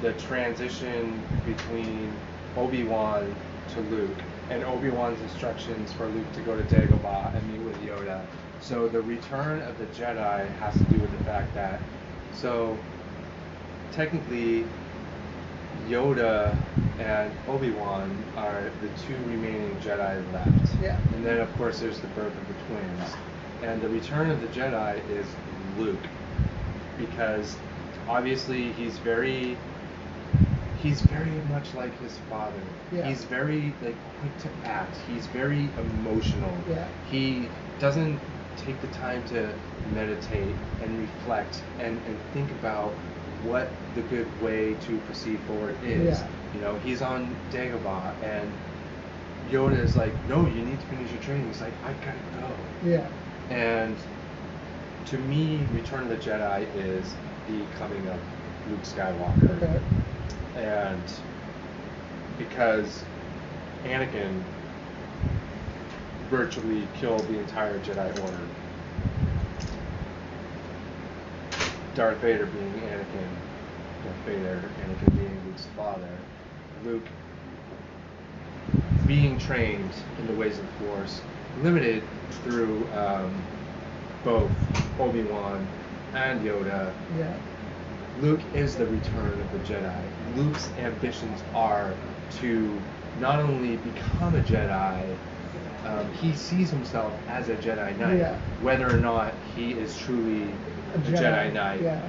[SPEAKER 2] the transition between Obi-Wan to Luke, and Obi-Wan's instructions for Luke to go to Dagobah and meet with Yoda. So the Return of the Jedi has to do with the fact that, so technically Yoda and Obi-Wan are the two remaining Jedi left.
[SPEAKER 1] Yeah.
[SPEAKER 2] And then of course there's the birth of the twins. And the Return of the Jedi is Luke, because obviously he's very much like his father.
[SPEAKER 1] Yeah.
[SPEAKER 2] He's very quick to act. He's very emotional.
[SPEAKER 1] Yeah.
[SPEAKER 2] He doesn't take the time to meditate and reflect and think about what the good way to proceed forward is.
[SPEAKER 1] Yeah.
[SPEAKER 2] You know, he's on Dagobah and Yoda is like, "No, you need to finish your training." He's like, "I gotta go."
[SPEAKER 1] Yeah.
[SPEAKER 2] And to me, Return of the Jedi is the coming of Luke Skywalker.
[SPEAKER 1] Okay.
[SPEAKER 2] And because Anakin virtually killed the entire Jedi Order, Darth Vader being Anakin being Luke's father, Luke being trained in the ways of the Force, limited through both Obi-Wan and Yoda.
[SPEAKER 1] Yeah.
[SPEAKER 2] Luke is the return of the Jedi. Luke's ambitions are to not only become a Jedi, he sees himself as a Jedi Knight,
[SPEAKER 1] Yeah.
[SPEAKER 2] whether or not he is truly a Jedi Knight.
[SPEAKER 1] Yeah.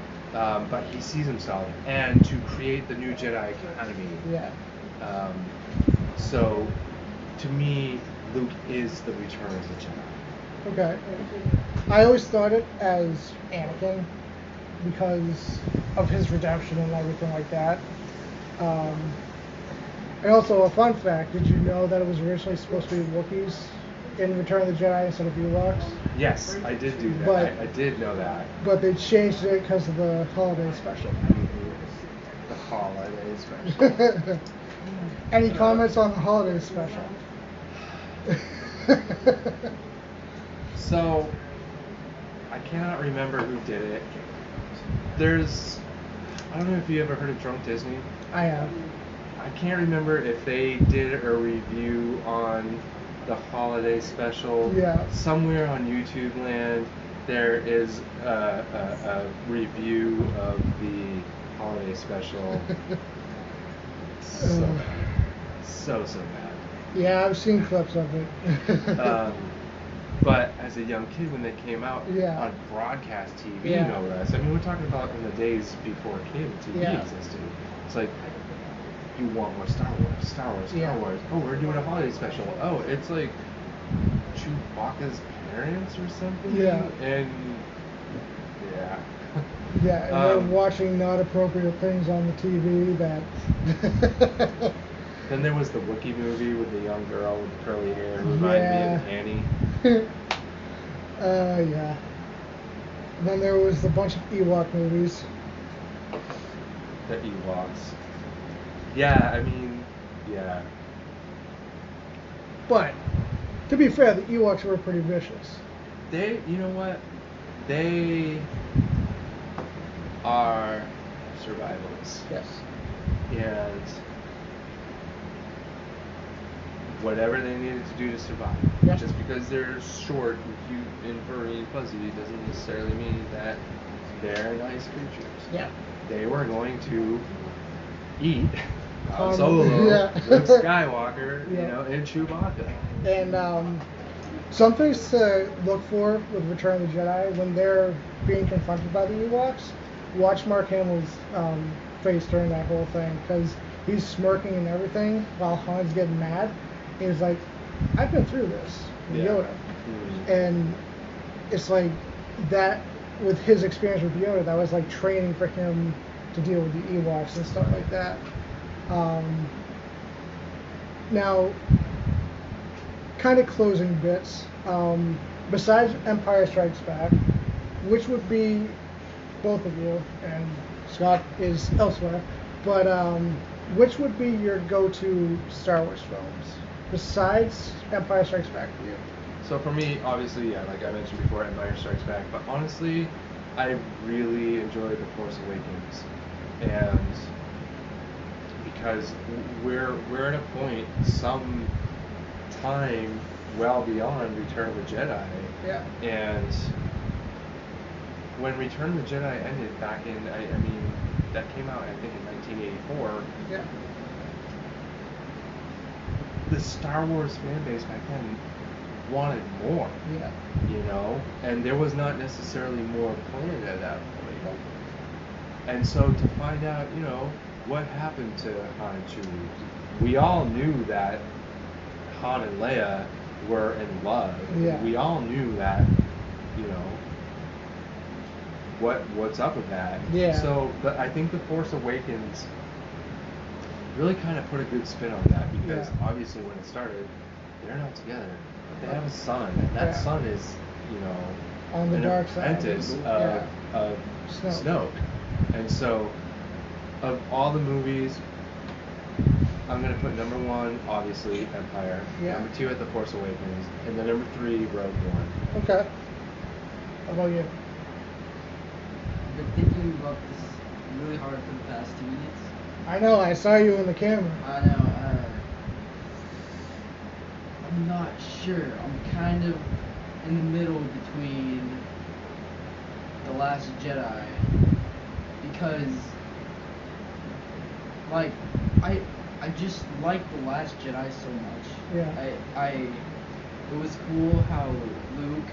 [SPEAKER 2] But he sees himself, and to create the new Jedi Academy.
[SPEAKER 1] Yeah.
[SPEAKER 2] So, to me, Luke is the return of the Jedi.
[SPEAKER 1] Okay. I always thought it as Anakin because of his redemption and everything like that. And also, a fun fact, did you know that it was originally supposed to be Wookiees in Return of the Jedi instead of Ewoks?
[SPEAKER 2] Yes, I did do that.
[SPEAKER 1] But-
[SPEAKER 2] I did know that.
[SPEAKER 1] But they changed it because of the holiday special.
[SPEAKER 2] The holiday special.
[SPEAKER 1] Any comments on the holiday special?
[SPEAKER 2] So, I cannot remember who did it. I don't know if you ever heard of Drunk Disney.
[SPEAKER 1] I have.
[SPEAKER 2] I can't remember if they did a review on the holiday special.
[SPEAKER 1] Yeah.
[SPEAKER 2] Somewhere on YouTube land, there is a review of the holiday special. So bad.
[SPEAKER 1] Yeah, I've seen clips of it.
[SPEAKER 2] But as a young kid, when they came out
[SPEAKER 1] Yeah.
[SPEAKER 2] on broadcast TV,
[SPEAKER 1] Yeah.
[SPEAKER 2] no less. I mean, we're talking about in the days before cable TV
[SPEAKER 1] Yeah.
[SPEAKER 2] existed. It's like, you want more Star Wars, Star Wars, Star
[SPEAKER 1] Yeah.
[SPEAKER 2] Wars. Oh, we're doing a holiday special. Oh, it's like Chewbacca's parents or something.
[SPEAKER 1] Yeah.
[SPEAKER 2] And yeah.
[SPEAKER 1] Yeah, and they're watching not appropriate things on the TV that.
[SPEAKER 2] Then there was the Wookiee movie with the young girl with the curly hair who reminded me of Annie.
[SPEAKER 1] Yeah. Then there was the bunch of Ewok movies.
[SPEAKER 2] The Ewoks. Yeah, I mean, yeah.
[SPEAKER 1] But, to be fair, the Ewoks were pretty vicious.
[SPEAKER 2] You know what? They are survivalists.
[SPEAKER 1] Yes.
[SPEAKER 2] And whatever they needed to do to survive.
[SPEAKER 1] Yeah.
[SPEAKER 2] Just because they're short and cute and furry and fuzzy doesn't necessarily mean that they're nice creatures.
[SPEAKER 1] Yeah.
[SPEAKER 2] They were going to eat Han
[SPEAKER 1] Han,
[SPEAKER 2] Solo,
[SPEAKER 1] yeah.
[SPEAKER 2] Luke Skywalker,
[SPEAKER 1] Yeah.
[SPEAKER 2] and Chewbacca.
[SPEAKER 1] And some things to look for with Return of the Jedi when they're being confronted by the Ewoks. Watch Mark Hamill's face during that whole thing, because he's smirking and everything while Han's getting mad. He's like, "I've been through this," with
[SPEAKER 2] Yeah.
[SPEAKER 1] Yoda, and it's like that with his experience with Yoda. That was like training for him to deal with the Ewoks and stuff like that. Now, kind of closing bits. Besides Empire Strikes Back, which would be both of you, and Scott is elsewhere, but which would be your go-to Star Wars films besides Empire Strikes Back for you?
[SPEAKER 2] So for me, obviously, yeah, like I mentioned before, Empire Strikes Back. But honestly, I really enjoyed The Force Awakens, and because we're at a point, some time well beyond Return of the Jedi.
[SPEAKER 1] Yeah.
[SPEAKER 2] And when Return of the Jedi ended back in, I mean, that came out, I think, in 1984.
[SPEAKER 1] Yeah.
[SPEAKER 2] The Star Wars fan base back then wanted more.
[SPEAKER 1] Yeah.
[SPEAKER 2] You know, and there was not necessarily more planned at that point. And so to find out, you know, what happened to Han and Chewie, we all knew that Han and Leia were in love.
[SPEAKER 1] Yeah.
[SPEAKER 2] We all knew that, you know, what's up with that.
[SPEAKER 1] Yeah.
[SPEAKER 2] So, but I think The Force Awakens really kind of put a good spin on that, because
[SPEAKER 1] Yeah.
[SPEAKER 2] obviously when it started, they're not together. They have a son, and that
[SPEAKER 1] Yeah.
[SPEAKER 2] son is, you know,
[SPEAKER 1] On the
[SPEAKER 2] an
[SPEAKER 1] dark side.
[SPEAKER 2] apprentice
[SPEAKER 1] Yeah.
[SPEAKER 2] of
[SPEAKER 1] Snoke.
[SPEAKER 2] Snoke. And so, of all the movies, I'm gonna put number one, obviously, Empire.
[SPEAKER 1] Yeah.
[SPEAKER 2] Number two at The Force Awakens, and then number three, Rogue One.
[SPEAKER 1] Okay. How about you?
[SPEAKER 3] I've been thinking about this really hard for the past 2 minutes.
[SPEAKER 1] I know, I saw you in the camera.
[SPEAKER 3] I know. I'm not sure. I'm kind of in the middle between The Last Jedi, because, like, I just like The Last Jedi so much.
[SPEAKER 1] Yeah.
[SPEAKER 3] It was cool how Luke,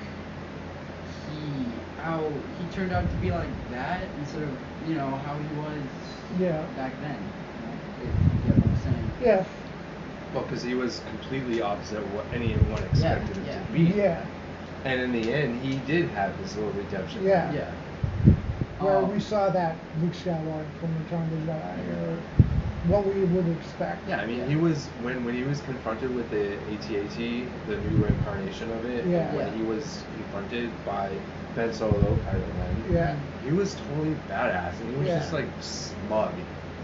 [SPEAKER 3] how he turned out to be like that instead of, you know, how he was
[SPEAKER 1] Yeah.
[SPEAKER 3] back then. You know, if you get what I'm saying.
[SPEAKER 1] Yeah.
[SPEAKER 2] Well, because he was completely opposite of what anyone expected him
[SPEAKER 3] yeah.
[SPEAKER 2] to be.
[SPEAKER 1] Yeah.
[SPEAKER 2] And in the end, he did have his little redemption.
[SPEAKER 1] Yeah.
[SPEAKER 3] Yeah.
[SPEAKER 1] Where we saw that Luke Skywalker from Return of the Jedi, or what we would expect.
[SPEAKER 2] Yeah, I mean, he was when he was confronted with the AT-AT, the new incarnation of it.
[SPEAKER 1] Yeah.
[SPEAKER 2] When he was confronted by Ben Solo, Kylo Ren.
[SPEAKER 1] Yeah.
[SPEAKER 2] He was totally badass, and he was
[SPEAKER 1] Yeah.
[SPEAKER 2] just like smug,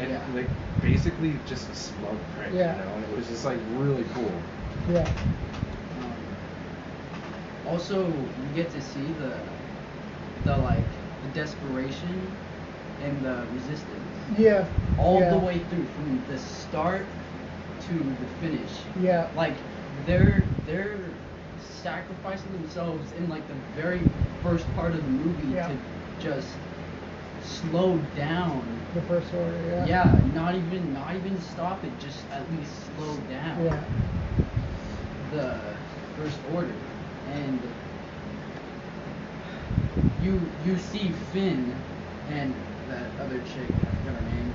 [SPEAKER 2] and
[SPEAKER 3] Yeah.
[SPEAKER 2] like basically just a smug prick.
[SPEAKER 1] Yeah.
[SPEAKER 2] You know, and it was just like really cool.
[SPEAKER 1] Yeah.
[SPEAKER 3] Also, you get to see the like the desperation and the resistance
[SPEAKER 1] Yeah.
[SPEAKER 3] all
[SPEAKER 1] Yeah.
[SPEAKER 3] the way through from the start to the finish.
[SPEAKER 1] Yeah.
[SPEAKER 3] Like their sacrificing themselves in like the very first part of the movie
[SPEAKER 1] Yeah.
[SPEAKER 3] to just slow down.
[SPEAKER 1] The First Order, yeah.
[SPEAKER 3] Yeah, not even stop it, just at least slow down
[SPEAKER 1] Yeah.
[SPEAKER 3] the First Order. And you see Finn and that other chick, I forgot her name.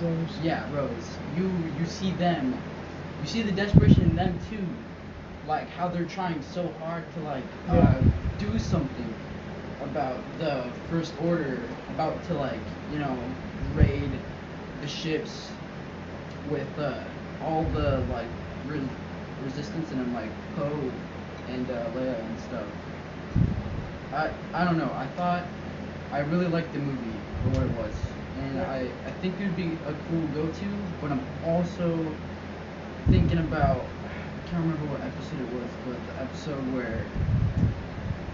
[SPEAKER 1] Rose.
[SPEAKER 3] Yeah, Rose. You see them. You see the desperation in them too. Like how they're trying so hard to like
[SPEAKER 1] Yeah.
[SPEAKER 3] do something about the First Order, about to like, you know, raid the ships with all the like resistance in them, like Poe and Leia and stuff. I don't know. I really liked the movie for what it was, and I think it would be a cool go-to. But I'm also thinking about, I can't remember what episode it was, but the episode where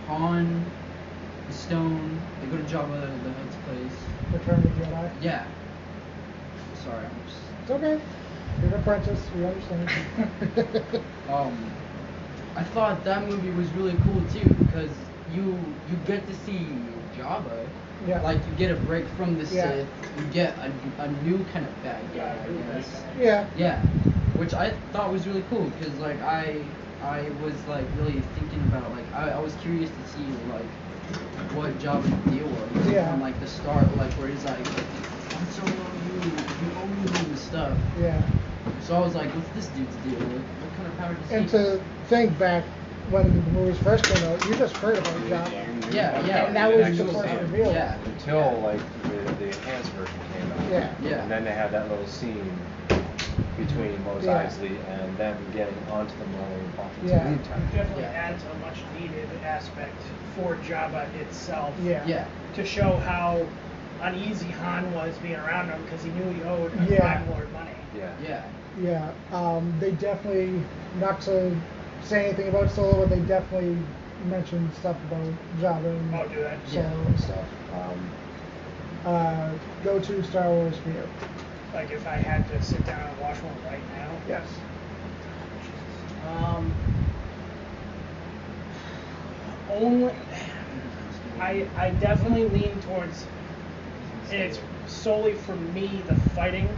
[SPEAKER 3] Han, the Stone, they go to Jabba the Hutt's place.
[SPEAKER 1] Return of the Jedi.
[SPEAKER 3] Yeah. Sorry, I'm just.
[SPEAKER 1] It's okay. You're an apprentice. We understand.
[SPEAKER 3] I thought that movie was really cool too because you get to see Jabba.
[SPEAKER 1] Yeah.
[SPEAKER 3] Like you get a break from the
[SPEAKER 1] Yeah.
[SPEAKER 3] Sith. You get a new kind of bad guy, I guess.
[SPEAKER 1] Yeah.
[SPEAKER 3] Yeah. Which I thought was really cool because like I was like really thinking about like I was curious to see like what Jabba's deal was
[SPEAKER 1] Yeah.
[SPEAKER 3] from like the start, like where he's like, I'm so you owe me and stuff.
[SPEAKER 1] Yeah.
[SPEAKER 3] So I was like, what's this dude's deal? Like, what kind of power does he
[SPEAKER 1] And
[SPEAKER 3] have?
[SPEAKER 1] to think back when the movies first came out, you just heard about Jabba.
[SPEAKER 3] Yeah.
[SPEAKER 1] And that was the
[SPEAKER 2] Actual
[SPEAKER 1] first
[SPEAKER 2] scene.
[SPEAKER 1] reveal.
[SPEAKER 3] Yeah.
[SPEAKER 2] Until like the enhanced version came out.
[SPEAKER 1] Yeah.
[SPEAKER 3] Yeah.
[SPEAKER 2] And then they had that little scene between Mos
[SPEAKER 1] Yeah.
[SPEAKER 2] Eisley and them getting onto the Millennium Falcon.
[SPEAKER 1] Yeah.
[SPEAKER 4] It definitely
[SPEAKER 3] Yeah.
[SPEAKER 4] adds a much needed aspect for Jabba itself.
[SPEAKER 1] Yeah.
[SPEAKER 3] Yeah.
[SPEAKER 4] To show how uneasy Han was being around him because he knew he owed a
[SPEAKER 1] Yeah.
[SPEAKER 4] Crime Lord money.
[SPEAKER 2] Yeah.
[SPEAKER 3] Yeah.
[SPEAKER 1] Yeah. They definitely, not to say anything about Solo, but they definitely mentioned stuff about Jabba and
[SPEAKER 4] Oh, do that.
[SPEAKER 1] Solo
[SPEAKER 3] Yeah.
[SPEAKER 1] and stuff. Go to Star Wars for you.
[SPEAKER 4] Like if I had to sit down and watch one right now.
[SPEAKER 1] Yes.
[SPEAKER 4] Only, I definitely lean towards, and it's solely for me, the fighting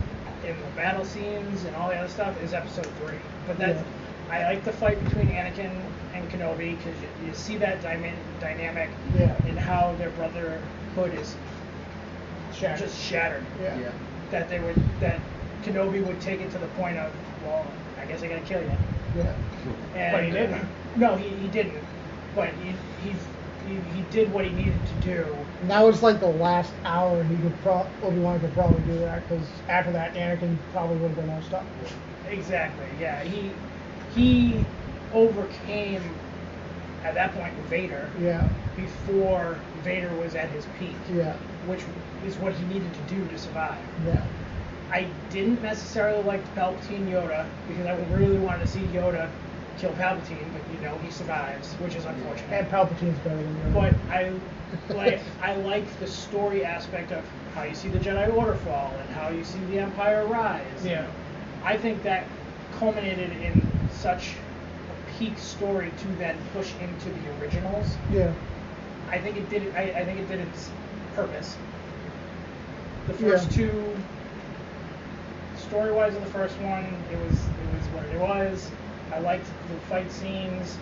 [SPEAKER 4] in the battle scenes and all the other stuff is episode 3. But that's, I like the fight between Anakin and Kenobi because you see that dynamic
[SPEAKER 1] Yeah.
[SPEAKER 4] and how their brotherhood is just shattered.
[SPEAKER 1] Yeah.
[SPEAKER 3] Yeah.
[SPEAKER 4] That Kenobi would take it to the point of, well, I guess I gotta kill you.
[SPEAKER 1] Yeah.
[SPEAKER 4] And,
[SPEAKER 1] But he didn't.
[SPEAKER 4] No, he didn't. But he did what he needed to do.
[SPEAKER 1] And that was like the last hour he could Obi-Wan could probably do that, because after that, Anakin probably would have been unstoppable.
[SPEAKER 4] Exactly. Yeah. He overcame at that point Vader
[SPEAKER 1] Yeah.
[SPEAKER 4] before Vader was at his peak.
[SPEAKER 1] Yeah.
[SPEAKER 4] Which is what he needed to do to survive.
[SPEAKER 1] Yeah.
[SPEAKER 4] I didn't necessarily like Palpatine Yoda because I really wanted to see Yoda kill Palpatine, but you know he survives, which is unfortunate.
[SPEAKER 1] And Palpatine's better than Yoda.
[SPEAKER 4] But I like the story aspect of how you see the Jedi Order fall and how you see the Empire rise.
[SPEAKER 1] Yeah.
[SPEAKER 4] I think that culminated in such a peak story to then push into the originals.
[SPEAKER 1] Yeah.
[SPEAKER 4] I think it did it. I think it did its purpose. The first two, story-wise, of the first one, it was what it was. I liked the fight scenes.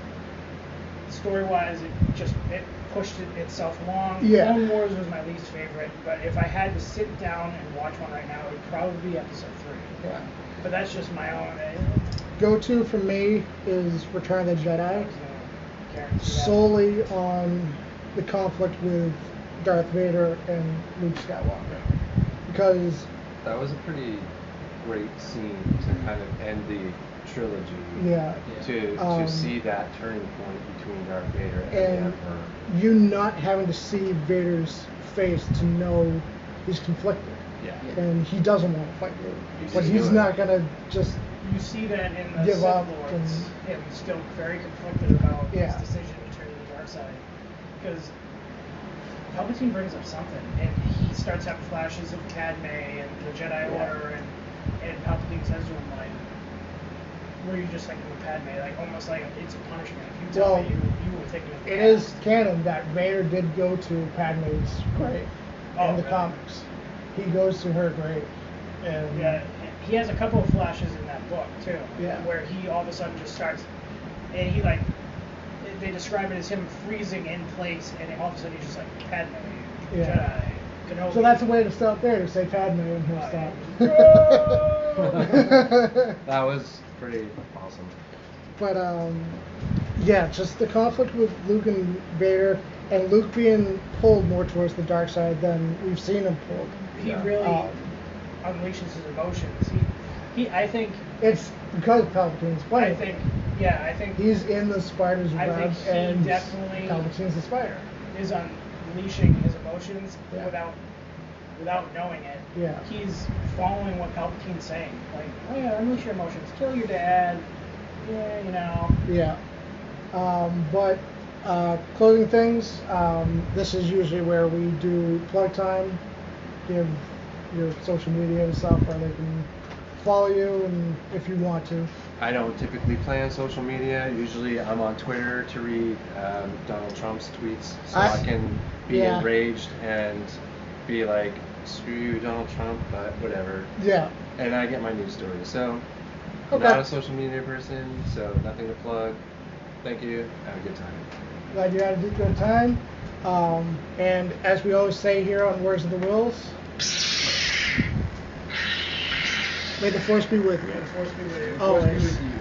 [SPEAKER 4] Story-wise, it pushed itself along.
[SPEAKER 1] Yeah.
[SPEAKER 4] Clone Wars was my least favorite, but if I had to sit down and watch one right now, it would probably be Episode 3.
[SPEAKER 1] Yeah.
[SPEAKER 4] But that's just my own.
[SPEAKER 1] Go-to for me is Return of the Jedi,
[SPEAKER 4] Guarantee that.
[SPEAKER 1] solely on the conflict with Darth Vader and Luke Skywalker, because
[SPEAKER 2] That was a pretty great scene to kind of end the trilogy.
[SPEAKER 1] yeah,
[SPEAKER 2] To see that turning point between Darth Vader and the
[SPEAKER 1] and
[SPEAKER 2] Emperor.
[SPEAKER 1] you not having to see Vader's face to know he's conflicted,
[SPEAKER 2] Yeah.
[SPEAKER 1] and he doesn't want to fight Luke, but
[SPEAKER 2] see
[SPEAKER 1] he's
[SPEAKER 2] it.
[SPEAKER 1] not gonna just
[SPEAKER 4] You see that in the
[SPEAKER 1] Give
[SPEAKER 4] Sith
[SPEAKER 1] up
[SPEAKER 4] Lords,
[SPEAKER 1] and-
[SPEAKER 4] him still very conflicted about
[SPEAKER 1] Yeah.
[SPEAKER 4] his decision to turn to the dark side. Because Palpatine brings up something, and he starts having flashes of Padme and the Jedi Order, and Palpatine says to him, like, were you just thinking of Padme, like almost like it's a punishment? If you tell
[SPEAKER 1] Well,
[SPEAKER 4] me you were thinking of the
[SPEAKER 1] It
[SPEAKER 4] past.
[SPEAKER 1] is canon that Vader did go to Padme's grave
[SPEAKER 4] Oh,
[SPEAKER 1] in the
[SPEAKER 4] really?
[SPEAKER 1] comics. He goes to her grave, and
[SPEAKER 4] Yeah, he has a couple of flashes in that book too.
[SPEAKER 1] Yeah.
[SPEAKER 4] Where he all of a sudden just starts, and he like, they describe it as him freezing in place, and all of a sudden he's just like Padme,
[SPEAKER 1] Yeah.
[SPEAKER 4] Jedi, Kenobi.
[SPEAKER 1] So that's a way to stop there, to say Padme and he'll stop.
[SPEAKER 2] That was pretty awesome.
[SPEAKER 1] But yeah, just the conflict with Luke and Vader, and Luke being pulled more towards the dark side than we've seen him pulled.
[SPEAKER 4] He
[SPEAKER 2] Yeah.
[SPEAKER 4] really unleashes his emotions. I think,
[SPEAKER 1] It's because Palpatine's playing.
[SPEAKER 4] I think
[SPEAKER 1] He's in the spider's
[SPEAKER 4] I
[SPEAKER 1] web,
[SPEAKER 4] think he
[SPEAKER 1] and
[SPEAKER 4] definitely
[SPEAKER 1] Palpatine's the spider.
[SPEAKER 4] is unleashing his emotions
[SPEAKER 1] Yeah.
[SPEAKER 4] without knowing it.
[SPEAKER 1] Yeah.
[SPEAKER 4] He's following what Palpatine's saying. Like, oh yeah, unleash your emotions. Kill your dad. Yeah, you know.
[SPEAKER 1] Yeah. But clothing things, this is usually where we do plug time, give your social media and stuff where they can follow you and if you want to.
[SPEAKER 2] I don't typically play on social media. Usually I'm on Twitter to read Donald Trump's tweets so I can be
[SPEAKER 1] yeah.
[SPEAKER 2] enraged and be like, screw you, Donald Trump, but whatever.
[SPEAKER 1] Yeah.
[SPEAKER 2] And I get my news stories. So I'm
[SPEAKER 1] Okay.
[SPEAKER 2] not a social media person, so nothing to plug. Thank you. Have a good time.
[SPEAKER 1] Glad you had a good time. And as we always say here on Words of the Whills, may the force be with you.
[SPEAKER 3] Force be with you.
[SPEAKER 1] Always.
[SPEAKER 3] Force be with you.